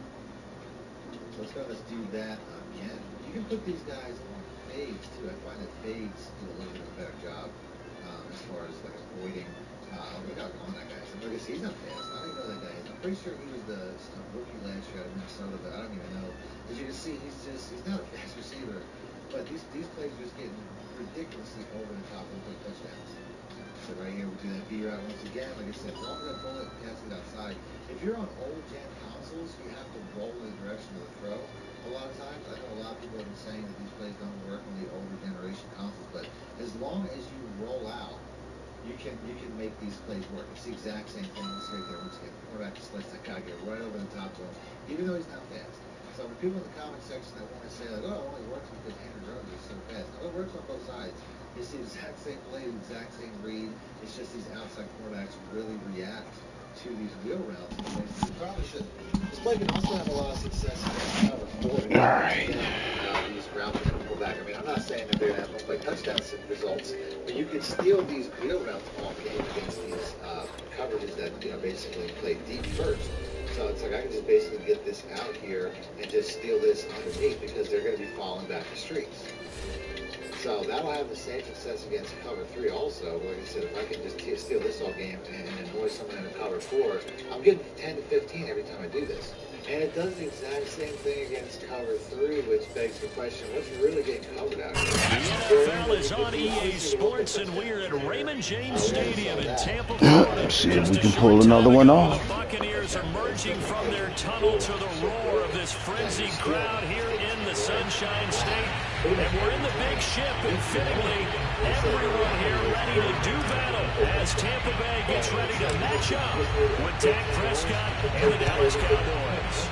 So let's do that again. You can put these guys on fades too. I find that fades do a little bit of a better job as far as like avoiding. Look how gone that guy is. Look, he's not fast. I don't even know that guy is. I'm pretty sure he was the rookie last year out of Minnesota, but I don't even know. As you can see, he's not a fast receiver. But these plays are just getting ridiculously over the top of the touchdowns. So right here we do that B route once again. Like I said, as long as that bullet passes it outside. If you're on old gen consoles, you have to roll in the direction of the throw. A lot of times, I know a lot of people have been saying that these plays don't work on the older generation consoles, but as long as you roll out, you can make these plays work. It's the exact same thing. Let's right there. Once again, the quarterback just lets that guy get right over the top of him, even though he's not fast. So for people in the comment section that want to say like, oh, it only works because Henry Ruggs is so fast. No, it works on both sides. You see the exact same play, the exact same read. It's just these outside quarterbacks really react to these wheel routes. You probably should. This play can also have a lot of success against cover four. All right. These routes are going to pull back. I mean, I'm not saying that they're going to have one-play touchdown results, but you can steal these wheel routes off game against these coverages that basically play deep first. So it's like I can just basically get this out here and just steal this underneath because they're going to be falling back the streets. So that'll have the same success against cover three also. Like I said, if I can just steal this all game and annoy someone in a cover four, I'm getting 10 to 15 every time I do this. And it does the exact same thing against cover three, which begs the question, what's really getting covered out here? The NFL is on EA Sports, and we're at Raymond James Stadium in Tampa, Florida. See if we can pull another one off. The Buccaneers emerging from their tunnel to the roar of this frenzied crowd here in the Sunshine State. And we're in the big ship, and fittingly, everyone here ready to do battle as Tampa Bay gets ready to match up with Dak Prescott and the Dallas Cowboys.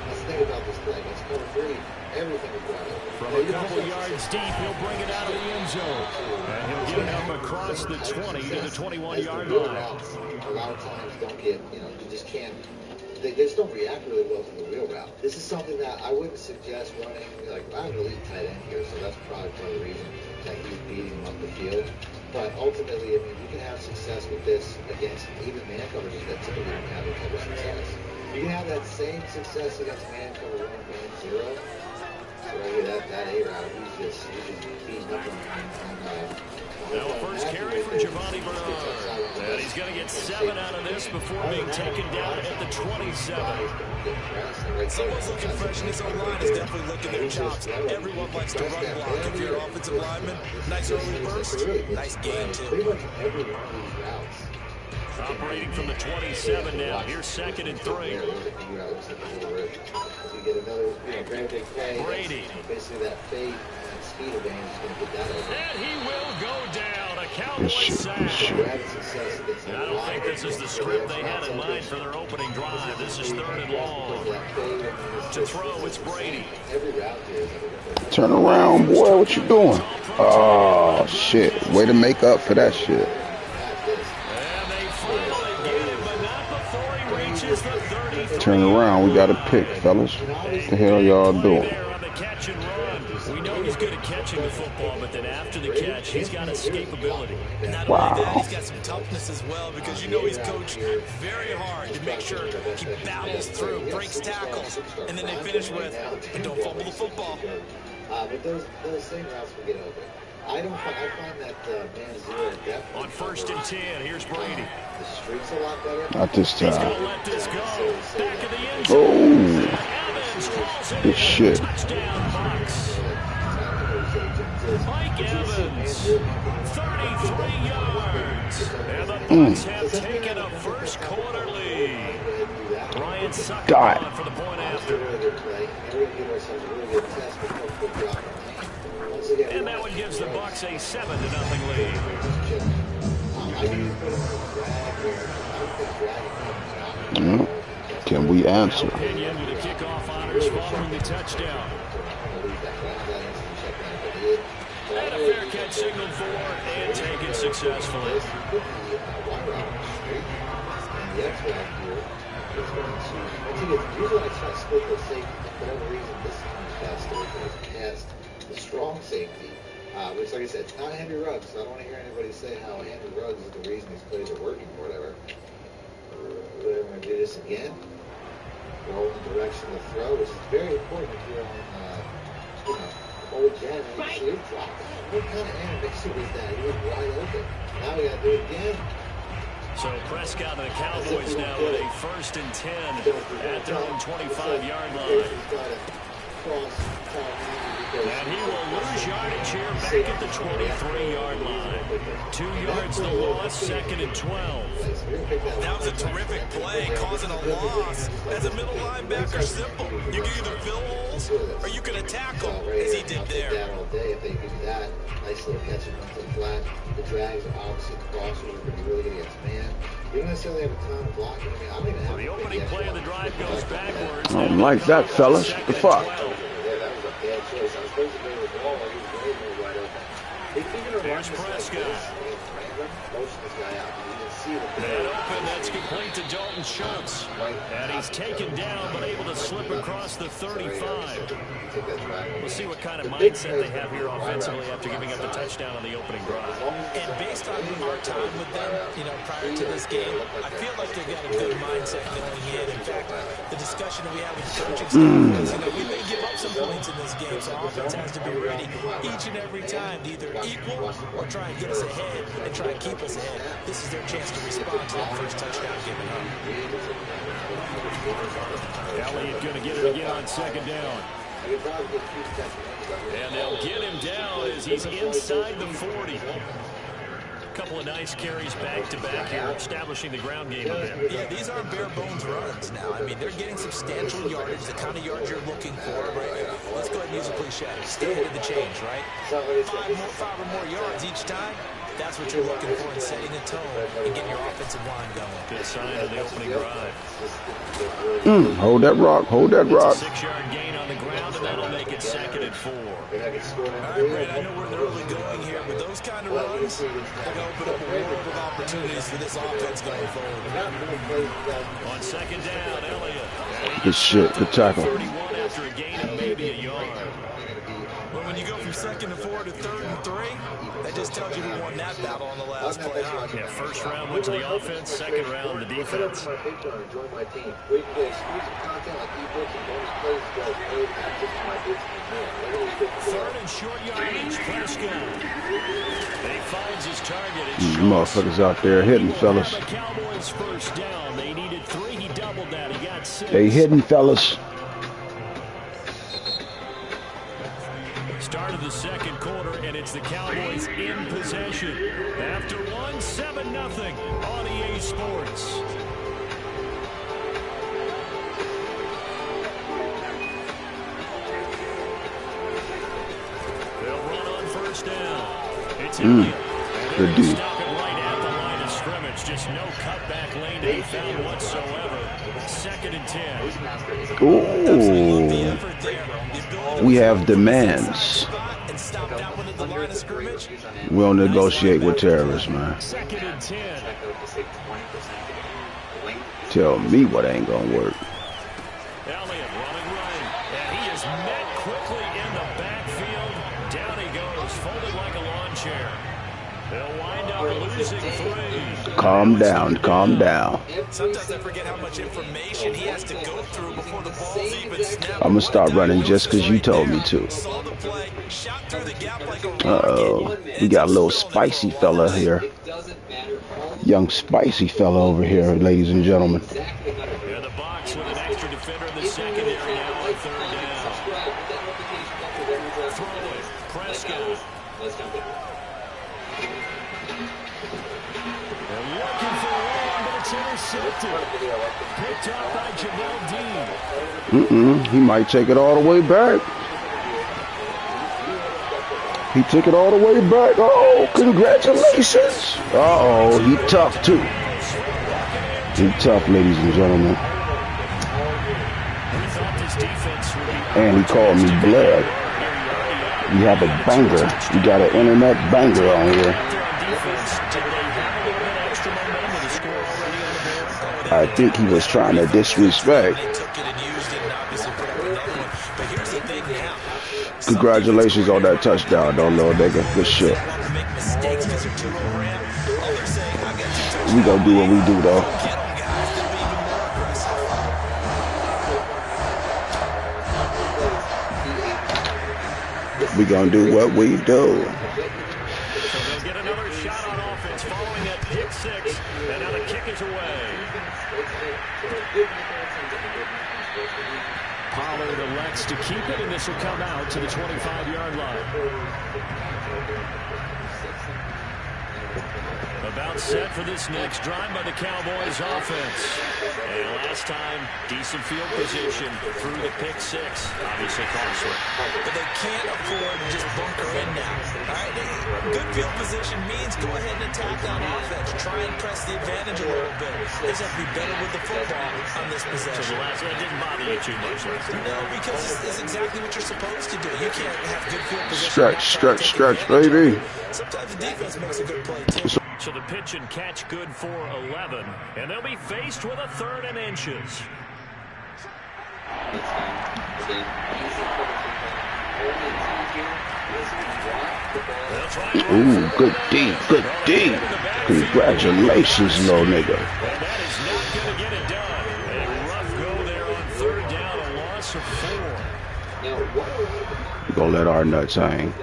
Let's think about this play. Let's cover three. Everything is right. From a couple yards deep, he'll bring it out of the end zone. And he'll get it up across the 20 to the 21-yard line. A lot of times don't get, you just can't. They just don't react really well to the wheel route. This is something that I wouldn't suggest running. Like, I have an elite tight end here, so that's probably part of the reason that he's beating him up the field. But ultimately, I mean, you can have success with this against even man coverages that typically don't have that type of success. You can have that same success against man cover 1, man 0. So right here, that A route, he's just beating up on now first carry for Giovanni Bernard. And he's going to get 7 out of this before being taken down at the 27. Someone's looking fresh, and this O-line is definitely looking their chops. Everyone likes to run block. If you're an offensive lineman, nice early burst, nice game too. Operating from the 27 now. Here's 2nd and 3. Brady. Basically that fade speed advantage is going to get that over. And he will go down. A Cowboys sack. I don't think this is the script they had in mind for their opening drive. This is 3rd and long. To throw, it's Brady. Turn around, boy. What you doing? Oh, shit. Way to make up for that shit. Turn around. We got a pick, fellas. What the hell y'all doing? catch and run. We know he's good at catching the football, but then after the catch, he's got escapability. Not only that, he's got some toughness as well, because you know he's coached very hard to make sure he battles through, breaks tackles, and then they finish with, but don't fumble the football. But those same routes will get open. I find that man zero definitely. On 1st and 10, here's Brady. The streak's a lot better. Not this He's going to time. let this go. Back of the end zone. Oh, Evans calls it good shit. touchdown, Bucks. Mike Evans, 33 yards. And the Bucks have taken a first quarter lead. Ryan Sucker on for the point after. And that one gives the Bucks a 7-0 lead. Can we answer? Opinion with the kickoff honors following the touchdown. And a fair catch signaled for and taken successfully. Usually I try to split those safeties, but for whatever reason, this time cast the strong safety, which, like I said, it's not Henry Ruggs, so I don't want to hear anybody say how Henry Ruggs is the reason these plays are working or whatever. We're going to do this again. Roll in the direction of the throw, which is very important if you're on, old Jen, and you see it drop. What kind of animation was that? He was wide open. Now we got to do it again. So Prescott and the Cowboys now with a 1st and 10 at their own 25-yard line. And he will lose yardage here back at the 23-yard line. 2 yards the loss, 2nd and 12. That was a terrific play, causing a loss. As a middle linebacker, simple. You can either fill holes or you can attack them, as he did there. If they give you that, nice little catch and run to the flat. The drags are obviously the crossover, but you really get against man. You don't necessarily have a ton of blocking. I don't even have the opening play of the drive goes backwards. I don't like that, fellas. What the fuck? Yeah, that was a bad choice. I was supposed to go to the ball while he was way more wide open. They figured a run Prescott. Motion this guy out. You can see the And open, that's complete to Dalton Schultz. And he's taken down, but able to slip across the 35. We'll see what kind of mindset they have here offensively after giving up the touchdown on the opening drive. And based on our time with them, prior to this game, I feel like they've got a good mindset going in. In fact, the discussion that we have with the coaching staff is, we may give up some points in this game, so offense has to be ready each and every time to either equal or try and get us ahead and try and keep us ahead. This is their chance to respond to that first touchdown given up. Elliott going to get it again on 2nd down. And they'll get him down as he's inside the 40. A couple of nice carries back-to-back here, establishing the ground game a bit. Yeah, these aren't bare-bones runs now. I mean, they're getting substantial yardage, the kind of yards you're looking for. Right? Let's go ahead and use a cliche. Stay ahead of the change, right? 5 or more yards each time. That's what you're looking for in setting a tone and getting your offensive line going. Good sign of the opening drive. Hold that rock. Hold that rock. 6-yard gain on the ground, and that'll make it 2nd and 4. All right, Brad, I know we're in the early going here, but those kind of runs are going to open up a world of opportunities for this offense going forward. On 2nd down, Elliott. Good shit. Good tackle. 31 after a gain of maybe a yard. Well, when you go from 2nd and 4 to 3rd and 3, that just tells you who won that battle on the last play. Yeah, 1st round went to the offense, 2nd round the defense. Join my team. We can get exclusive content like ebooks and bonus plays as well as paid access to my business and more. 3rd and short yardage, Prescott. He finds his target. These motherfuckers out there hitting, fellas. The Cowboys 1st down. They needed 3. He doubled that. He got 6. They hitting, fellas. Start of the 2nd quarter, and it's the Cowboys in possession. After 1, 7-0 on EA Sports. They'll run on 1st down. It's Elliott. Good dude. Stop it right at the line of scrimmage. Just no cutback lane to be found whatsoever. 2nd and 10. Ooh. We have demands. We don't negotiate with terrorists, man. 2nd and 10. Tell me what ain't gonna work. Elliott Running right. And he is met quickly in the backfield. Down he goes, folded like a lawn chair. They'll wind up losing 3. Calm down, calm down. Sometimes I forget how much information he has to go through before the ball's even snapped. I'm going to start running just because you told me to. Uh-oh. We got a little spicy fella here. Young spicy fella over here, ladies and gentlemen. In the box with an extra defender in the secondary now on 3rd down. Throw it. Prescott. They're looking for one, but it's intercepted. Picked up by Jamel Dean. He might take it all the way back. He took it all the way back. Oh, congratulations. Uh-oh, he tough too. He tough, ladies and gentlemen. And he called me blood. We have a banger. We got an internet banger on here. I think he was trying to disrespect. Congratulations on that touchdown, though, little nigga. Good shit. We gonna do what we do, though. We gonna do what we do. So they'll get another shot on offense following that pick 6, and now the kick is away. Pollard elects to keep it, and this will come out to the 25-yard line. About set for this next drive by the Cowboys offense. And last time, decent field position through the pick 6. Obviously costly. But they can't afford to just bunker in now. All right, good field position means go ahead and attack on offense. Try and press the advantage a little bit. They just have to be better with the football on this possession. So the last one didn't bother you too much last time. No, because it's exactly what you're supposed to do. You can't have good field position. Stretch, baby. Sometimes the defense makes a good play, too. So the pitch and catch good for 11, and they'll be faced with a 3rd and inches. Ooh, good D, good D. Congratulations, little nigga. And that is not going to get it done. A rough go there on 3rd down, a loss of 4. You gonna let our nuts hang.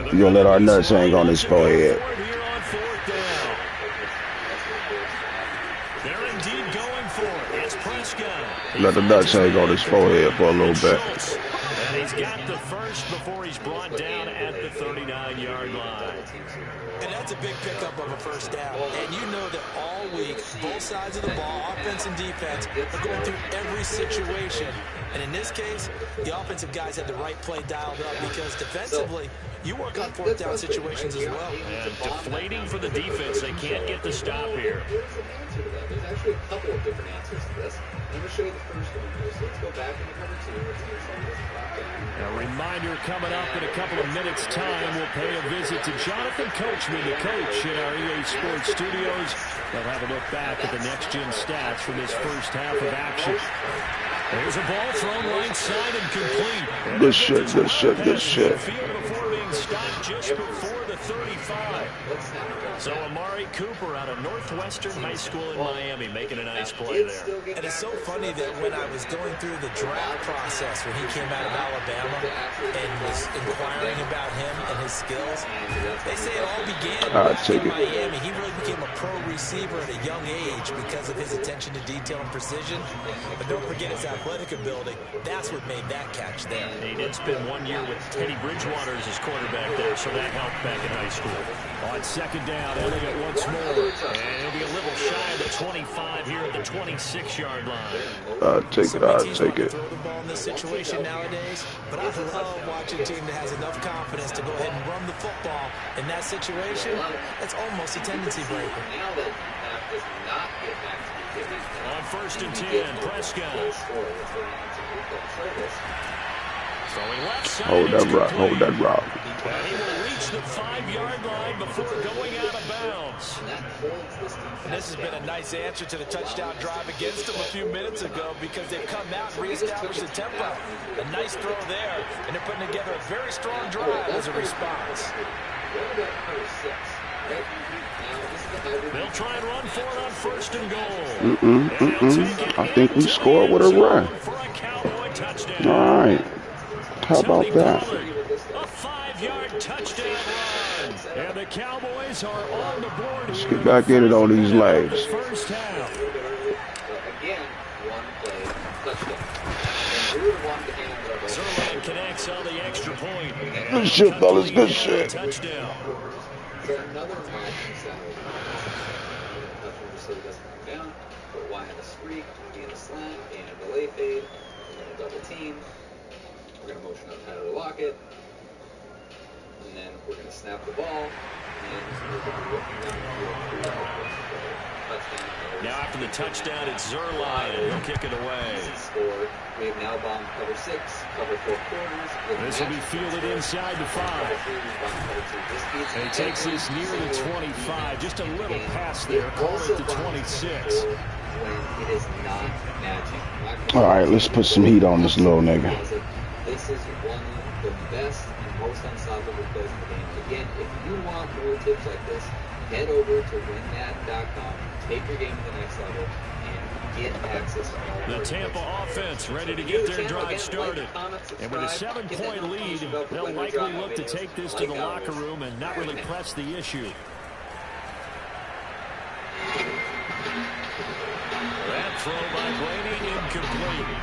You gonna let our nuts hang on his forehead. They're indeed going for it. It's Prescott. Let the nuts hang on his forehead for a little bit. And he's got the first before he's brought down at the 39-yard line. And that's a big pickup of a first down. And you know that all week, both sides of the ball, offense and defense, are going through every situation. And in this case, the offensive guys had the right play dialed up because defensively, you work on 4th down situations as well. And deflating for the defense. They can't get the stop here. There's actually a couple of different answers to this. I'm going to show you the first one here. So let's go back into cover 2. A reminder coming up in a couple of minutes' time. We'll pay a visit to Jonathan Coachman, the coach in our EA Sports studios. They'll have a look back at the next-gen stats from this first half of action. There's a ball thrown right side and complete. Good shit, good shit, good shit. Before being stopped just before the 35. So Amari Cooper out of Northwestern High School in Miami making a nice play there. And it's so funny that when I was going through the draft process when he came out of Alabama and was inquiring about him and his skills, they say it all began in Miami. He really became a pro receiver at a young age because of his attention to detail and precision. But don't forget his athletic ability. That's what made that catch there. He did spend 1 year with Teddy Bridgewater as his quarterback there, so that helped back in high school. On 2nd down, Elliott once more. And he'll be a little shy of the 25 here at the 26-yard line. I'll take it, I'll take it. Throw the ball in this situation nowadays, but I love watching a team that has enough confidence to go ahead and run the football in that situation. It's almost a tendency breaker. On 1st and 10, Prescott. Throwing left side. Hold that rock. Hold that rock. And he will reach the 5-yard line before going out of bounds. And this has been a nice answer to the touchdown drive against them a few minutes ago because they've come out and reestablished the tempo. A nice throw there, and they're putting together a very strong drive as a response. They'll try and run for it on 1st and goal. I think we scored with a run. All right. How about that? A 5-yard touchdown run. And the Cowboys are on the board. Let's get back in it on these legs. First half. Again, one play touchdown. And Zerline connects on the extra point. Good shit, fellas. Good shit. Touchdown. So another option center. Touch him just so he doesn't come down. Put Y in the streak, B in the slant, A in the delay fade. We're going to double team. We're going to motion up Tyler to lock it. And then we're going to snap the ball. And we're going to be looking down the field. Now after the touchdown, it's Zerline, and he'll kick it away. Score. We have now bombed cover 6, cover 4 corners. This will be fielded inside the 5. And he takes this near the 25. Just a little pass there. Call it to 26. When it is not matching. All right, let's put some heat on this little nigga. This is one of the best and most unstoppable plays in the game. Again, if you want more tips like this, head over to winmat.com. Take your game to the next level and get access to all the Tampa offense ready to get their drive started. And with a 7-point lead, they'll likely look to take this to the locker room and not really press the issue. That throw by Blaney incomplete.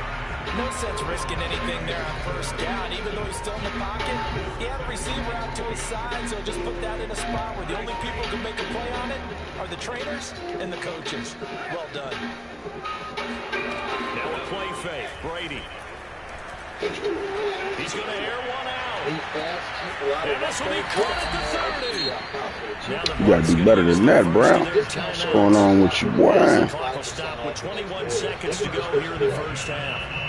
No sense risking anything there on 1st down. Even though he's still in the pocket, he had a receiver out to his side, so just put that in a spot where the only people who can make a play on it are the trainers and the coaches. Well done. Now a play fake. Brady. He's going to air one out. And this will be caught at the 30. You got to do better than that, Brown. What's going on with you, boy? The clock will stop with 21 seconds to go here in the first half.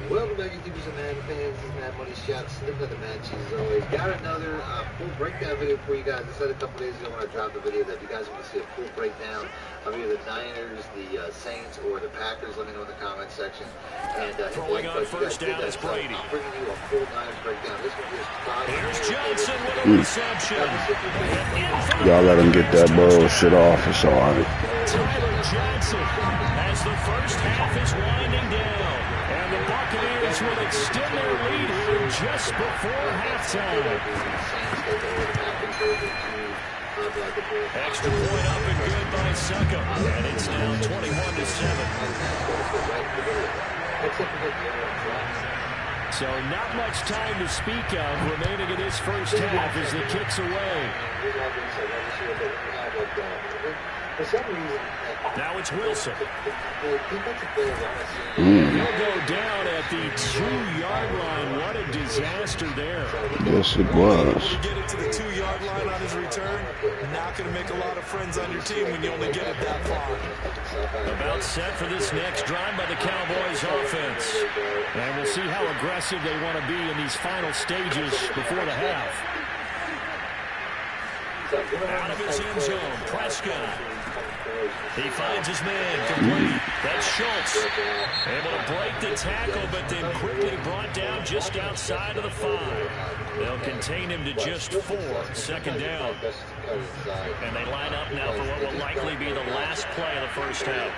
Welcome back, YouTubers and Mad fans. This is Mad Money Shots. Snipping of the matches as always. Got another full breakdown video for you guys. I said a couple days ago when I dropped the video that if you guys want to see a full breakdown of either the Niners, the Saints, or the Packers, let me know in the comment section. And throwing on 1st down is Brady. I'm bringing you a full Niners breakdown. This one is Here's Johnson with a reception. Y'all let him get that bullshit off. It's all right. Tyler Johnson as the first half is winding down. And the Buccaneers will extend their lead here just before halftime. Extra point up and good by Succo. And it's now 21-7. So not much time to speak of remaining in this first half as the kick's away. For some reason, now it's Wilson. He'll go down at the 2-yard line. What a disaster there. Yes, it was. You get it to the 2-yard line on his return, you're not going to make a lot of friends on your team when you only get it that far. About set for this next drive by the Cowboys offense. And we'll see how aggressive they want to be in these final stages before the half. Out of his end zone, Prescott. He finds his man complete. That's Schultz. Able to break the tackle, but then quickly brought down just outside of the 5. They'll contain him to just 4. 2nd down. And they line up now for what will likely be the last play of the first half.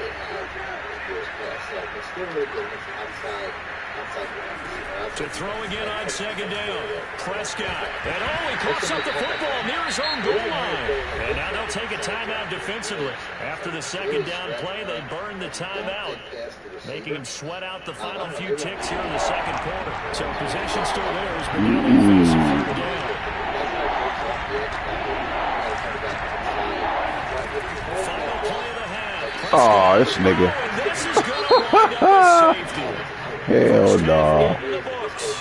To throw again on 2nd down. Prescott. And he coughs up the football near his own goal line. And now they'll take a timeout defensively. After the 2nd down play, they burn the timeout, making him sweat out the final few ticks here in the 2nd quarter. So possession still theirs, but now they face a 3rd down. Final play of the half. Oh, this nigga. This is going to wind up as safety. Hell no.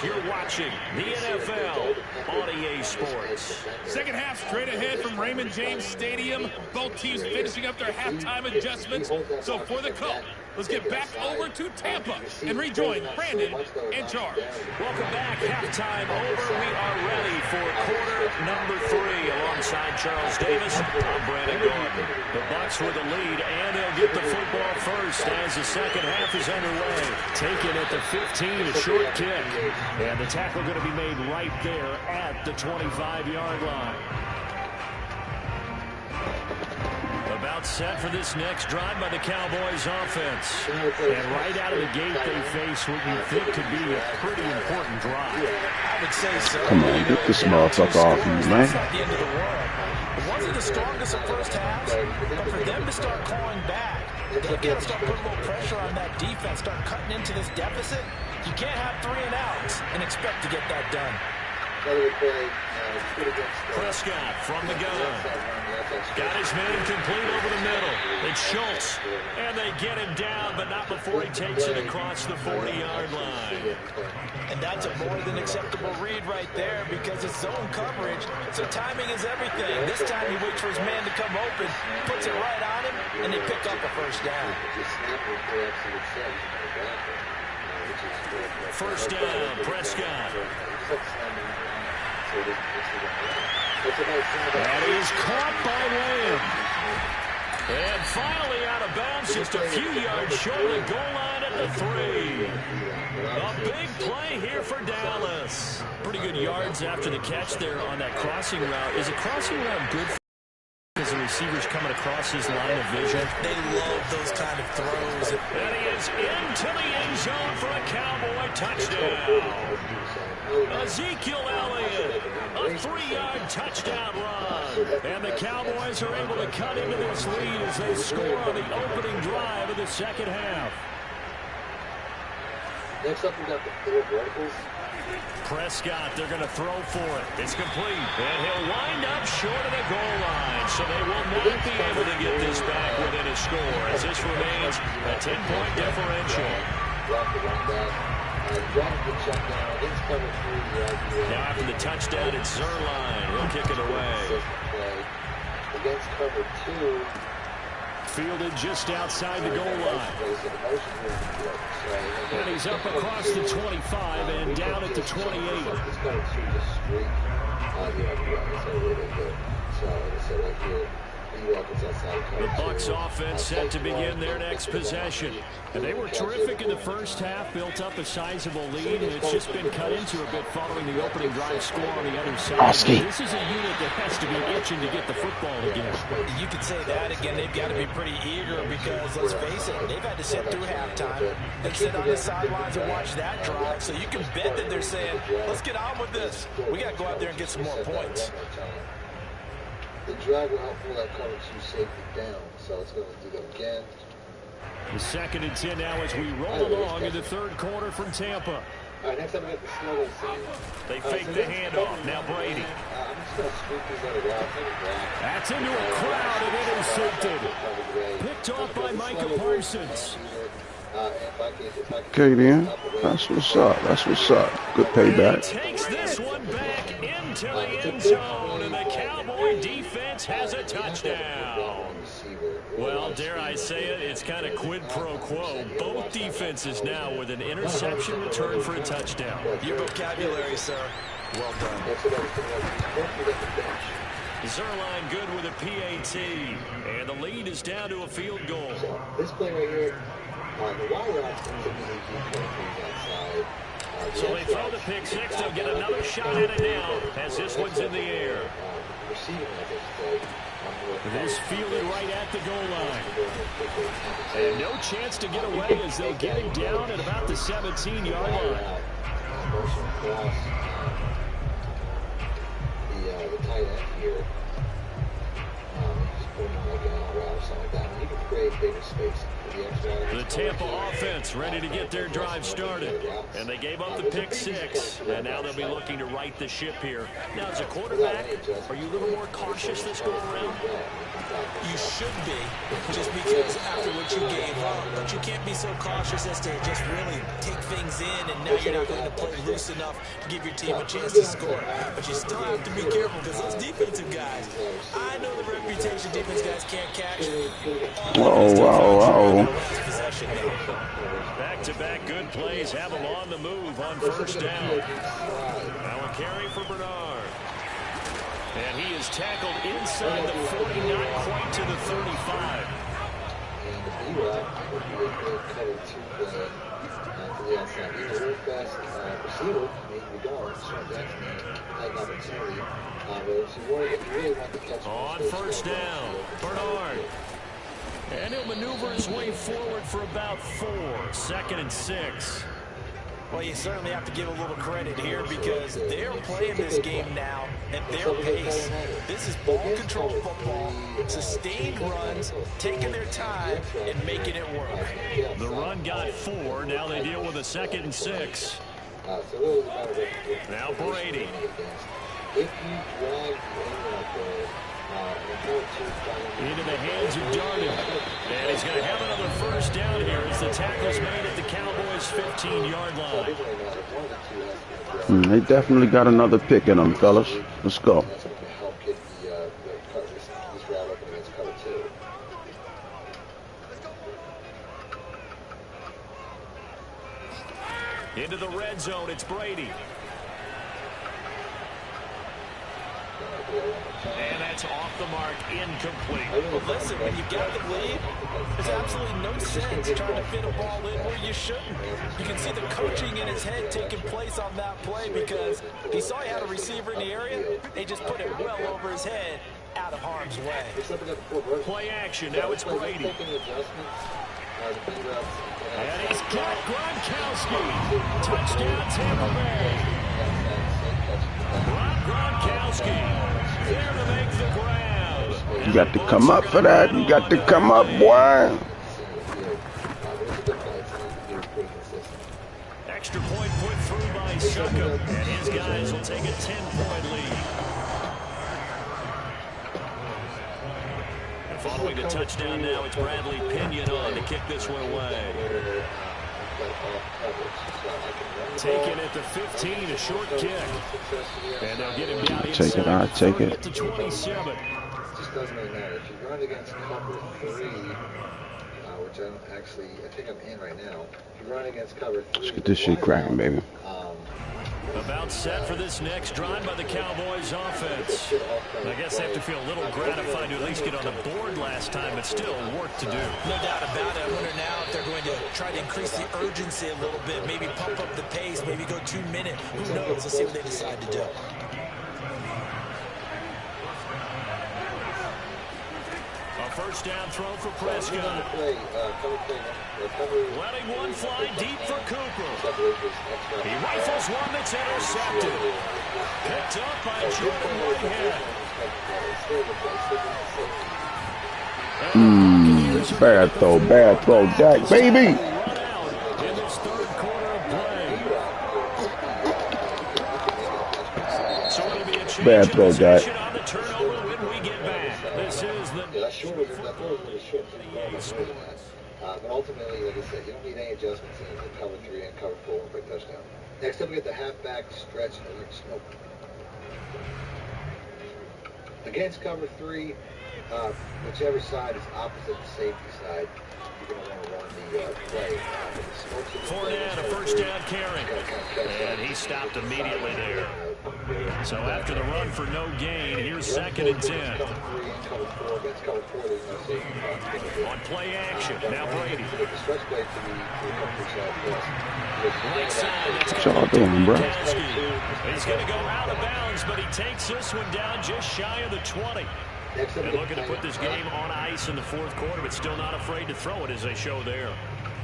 You're watching the NFL on EA Sports. Dallas. Second half straight ahead from Raymond James Stadium. Both teams finishing up their halftime adjustments. So for the call, let's get back over to Tampa and rejoin Brandon and Charles. Welcome back. Halftime over. We are ready for quarter number 3 alongside Charles Davis. I'm Brandon Gordon. The Bucs with the lead, and they'll get the football first as the second half is underway. Taken at the 15, a short kick. And the tackle going to be made right there at the 25-yard line. About set for this next drive by the Cowboys offense. And right out of the gate, they face what you think could be a pretty important drive. I would say so. Come on, get this motherfucker off you, man. It's not the end of the world. It wasn't the strongest of first halves, but for them to start clawing back, they got to start putting a little pressure on that defense, start cutting into this deficit. You can't have 3 and outs and expect to get that done. Prescott from the gun. Got his man complete over the middle. It's Schultz. And they get him down, but not before he takes it across the 40-yard line. And that's a more than acceptable read right there because it's zone coverage, so timing is everything. This time he waits for his man to come open, puts it right on him, and they pick up a first down. First down, Prescott. That is caught by Lamb. And finally out of bounds, just a few yards short of the goal line at the 3. A big play here for Dallas. Pretty good yards after the catch there on that crossing route. Is a crossing route good because the receiver's coming across his line of vision? They love those kind of throws. And he is into the end zone for a Cowboy touchdown. Ezekiel Elliott, a 3-yard touchdown run. And the Cowboys are able to cut into this lead as they score on the opening drive of the second half. Next up, we got the 4 Rifles. Prescott, they're going to throw for it. It's complete. And he'll wind up short of the goal line. So they will not be able to get this back within a score as this remains a 10-point differential. Now after the touchdown, it's Zerline. He'll kick it away. Against cover 2. Fielded just outside the goal line. And he's up across the 25 and down at the 28. The Bucs offense set to begin their next possession. And they were terrific in the first half, built up a sizable lead, and it's just been cut into a bit following the opening drive score on the other side. This is a unit that has to be itching to get the football again. You could say that again. They've got to be pretty eager because, let's face it, they've had to sit through halftime and sit on the sidelines and watch that drive. So you can bet that they're saying, let's get on with this. We got to go out there and get some more points. The drive will help pull that cover 2 safety down, so it's going to do that again. The 2nd and 10 now as we roll along in the third quarter from Tampa. All right, next time we got the slow scene. They fake the handoff. Now Brady. I'm just going to sweep these other routes. That's into a crowd and intercepted. Picked off by Micah Parsons. Okay, then. That's what's up. That's what's up. Good payback. He takes this one back into the end zone, and the Cowboy defense has a touchdown. Well, dare I say it, it's kind of quid pro quo. Both defenses now with an interception return for a touchdown. Your vocabulary, sir. Well done. Zerline good with a PAT, and the lead is down to a field goal. This play right here. So they throw the pick 6. They'll get another shot at it now as this one's in the air. This fielded right at the goal line. And no chance to get away as they'll get him down at about the 17-yard line. The tight end here. He's putting him like an out route or something like that, you can create bigger space. The Tampa offense ready to get their drive started. And they gave up the pick 6, and now they'll be looking to right the ship here. Now, as a quarterback, are you a little more cautious this go around? You should be, just because after what you gave up, but you can't be so cautious as to just really take things in, and now you're not going to play loose enough to give your team a chance to score. But you still have to be careful because those defensive guys, I know the reputation defense guys can't catch. Back-to-back good plays have them on the move on first down. Now a carry for Bernard. And he is tackled inside the 40, not quite to the 35. And the B-Rock covered 2 play to the outside. He's a real fast receiver. Maybe the guard. Sean Jackson had an opportunity. If you really want to catch him on first down, Bernard. And he'll maneuver his way forward for about 4. 2nd and 6. Well, you certainly have to give a little credit here because they're playing this game now at their pace. This is ball control football, sustained runs, taking their time and making it work. The run got 4. Now they deal with a 2nd and 6. Now Brady. Into the hands of Darden. And he's going to have another first down here as the tackle's made at the Cowboys' 15-yard line. They definitely got another pick in them, fellas. Let's go. Into the red zone, it's Brady. And that's off the mark, incomplete. Well, listen, when you got the lead, there's absolutely no sense trying to fit a ball in where you shouldn't. You can see the coaching in his head taking place on that play because he saw he had a receiver in the area. They just put it well over his head, out of harm's way. Play action, now it's Brady. And he's got Gronkowski. Touchdown, Tampa Bay. Gronkowski there to make the grab. You got to come up for that. You got to come up, boy. Extra point put through by Suckup, and his guys will take a 10-point lead. And following the touchdown now, it's Bradley Pinion on to kick this one away. Taken at the 15, a short kick. And they'll get him down inside. Take it, I'll take it. To 27. It just doesn't really matter. If you run against cover 3, which I think I'm in right now. If you run against cover 3, let's get this shit cracking, baby. About set for this next drive by the Cowboys offense. I guess they have to feel a little gratified to at least get on the board last time, but still work to do. No doubt about it. I wonder now if they're going to try to increase the urgency a little bit, maybe pump up the pace, maybe go 2 minutes. Who knows? Let's see what they decide to do. A first down throw for Prescott. Letting one fly deep for Cooper. He rifles one that's intercepted. Picked up by Jordan Whitehead. Bad throw, Dak, baby. In this third quarter of play. So it'll be a change Bad throw, Dak. on the turnover when we get back. This is the... But ultimately, like I said, you don't need any adjustments in cover 3 and cover 4 for a touchdown. Next up, we get the halfback stretch. Against cover 3, whichever side is opposite the safety side, you're going to want to run the play. Fournette, a first down carry. And he stopped immediately there. So after the run for no gain, here's 2nd and 10. On play action, now Brady. Right side, that's y'all doing, bro? He's going to go out of bounds, but he takes this one down just shy of the 20. And looking to put this game on ice in the fourth quarter, but still not afraid to throw it as they show there.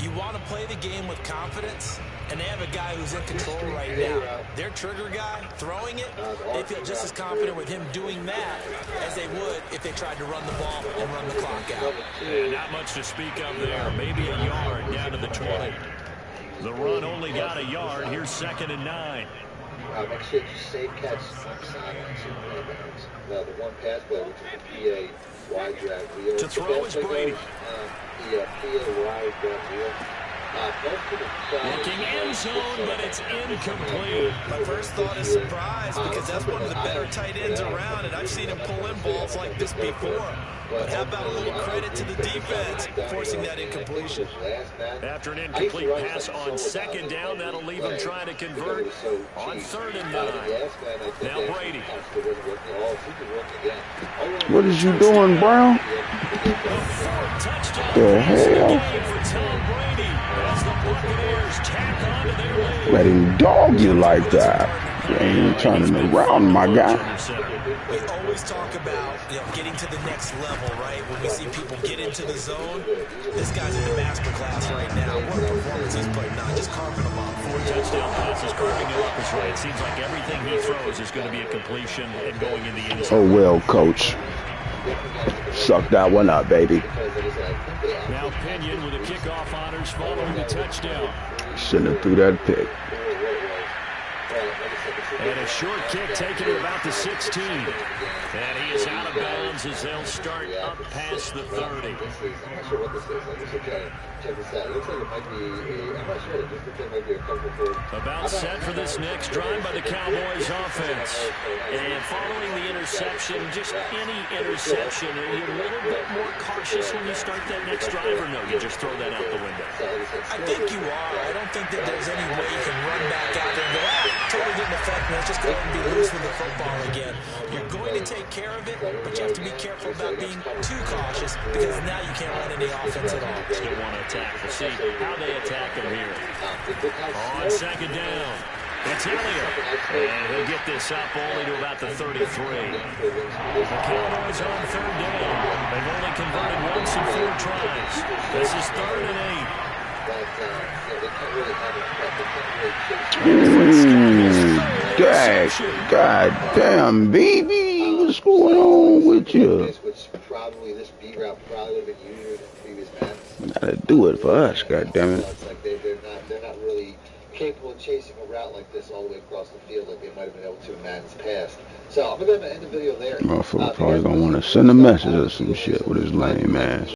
You want to play the game with confidence, and they have a guy who's in control right now. their trigger guy throwing it, they feel just as confident with him doing that as they would if they tried to run the ball and run the clock out. And not much to speak of there. Maybe a yard down to the 20. The run only got a yard. Here's 2nd and 9. Make sure you save catch on sidelines and playbacks. The one pass play, which is the PA wide drag wheel. To throw is Brady. The PA wide drag wheel. Looking end zone, but it's incomplete. My first thought is surprise because that's one of the better tight ends around, and I've seen him pull in balls like this before. But how about a little credit to the defense forcing that incompletion? After an incomplete pass on 2nd down, that'll leave him trying to convert on 3rd and 9. Now Brady. What is you doing, Brown? The hell? Let him dog you like that. You ain't turning around, my guy. We always talk about, getting to the next level, right? When we see people get into the zone, this guy's in the master class right now. What a performance he's putting on, just carving them up. 4 touchdown passes, carving him up is right. It seems like everything he throws is going to be a completion and going in the end zone. Oh, well, coach. Suck that one up, baby. Now Pinion with the kickoff honors following the touchdown. Shouldn't have threw that pick. And a short kick taken to about the 16. And he is out of bounds as they'll start up past the 30. I'm not sure what this is. I guess we'll check this out. It looks like it might be I'm not sure. It just looks like it might be a couple for... About set for this next drive by the Cowboys offense. And following the interception, just any interception, are you a little bit more cautious when you start that next drive, or no, you just throw that out the window? I think you are. I don't think that there's any way you can run back out there and go, totally didn't affect me. Let's just go ahead and be loose with the football again. You're going to take care of it, but you have to be careful about being too cautious because now you can't run any offense at all. Still want to attack. We'll see how they attack him here. On 2nd down, it's Elliott. And he'll get this up only to about the 33. The Cowboys on 3rd down. They've only converted once in 4 tries. This is 3rd and 8. God damn, baby. What's going on with you? Probably this B route probably would have been used in previous matches. Gotta do it for us, God damn it. It's like they're not really capable of chasing a route like this all the way across the field like they might have been able to in Madden's past. So I'm gonna go ahead and end the video there. Motherfucker probably gonna want to send a message or some shit with his lame ass.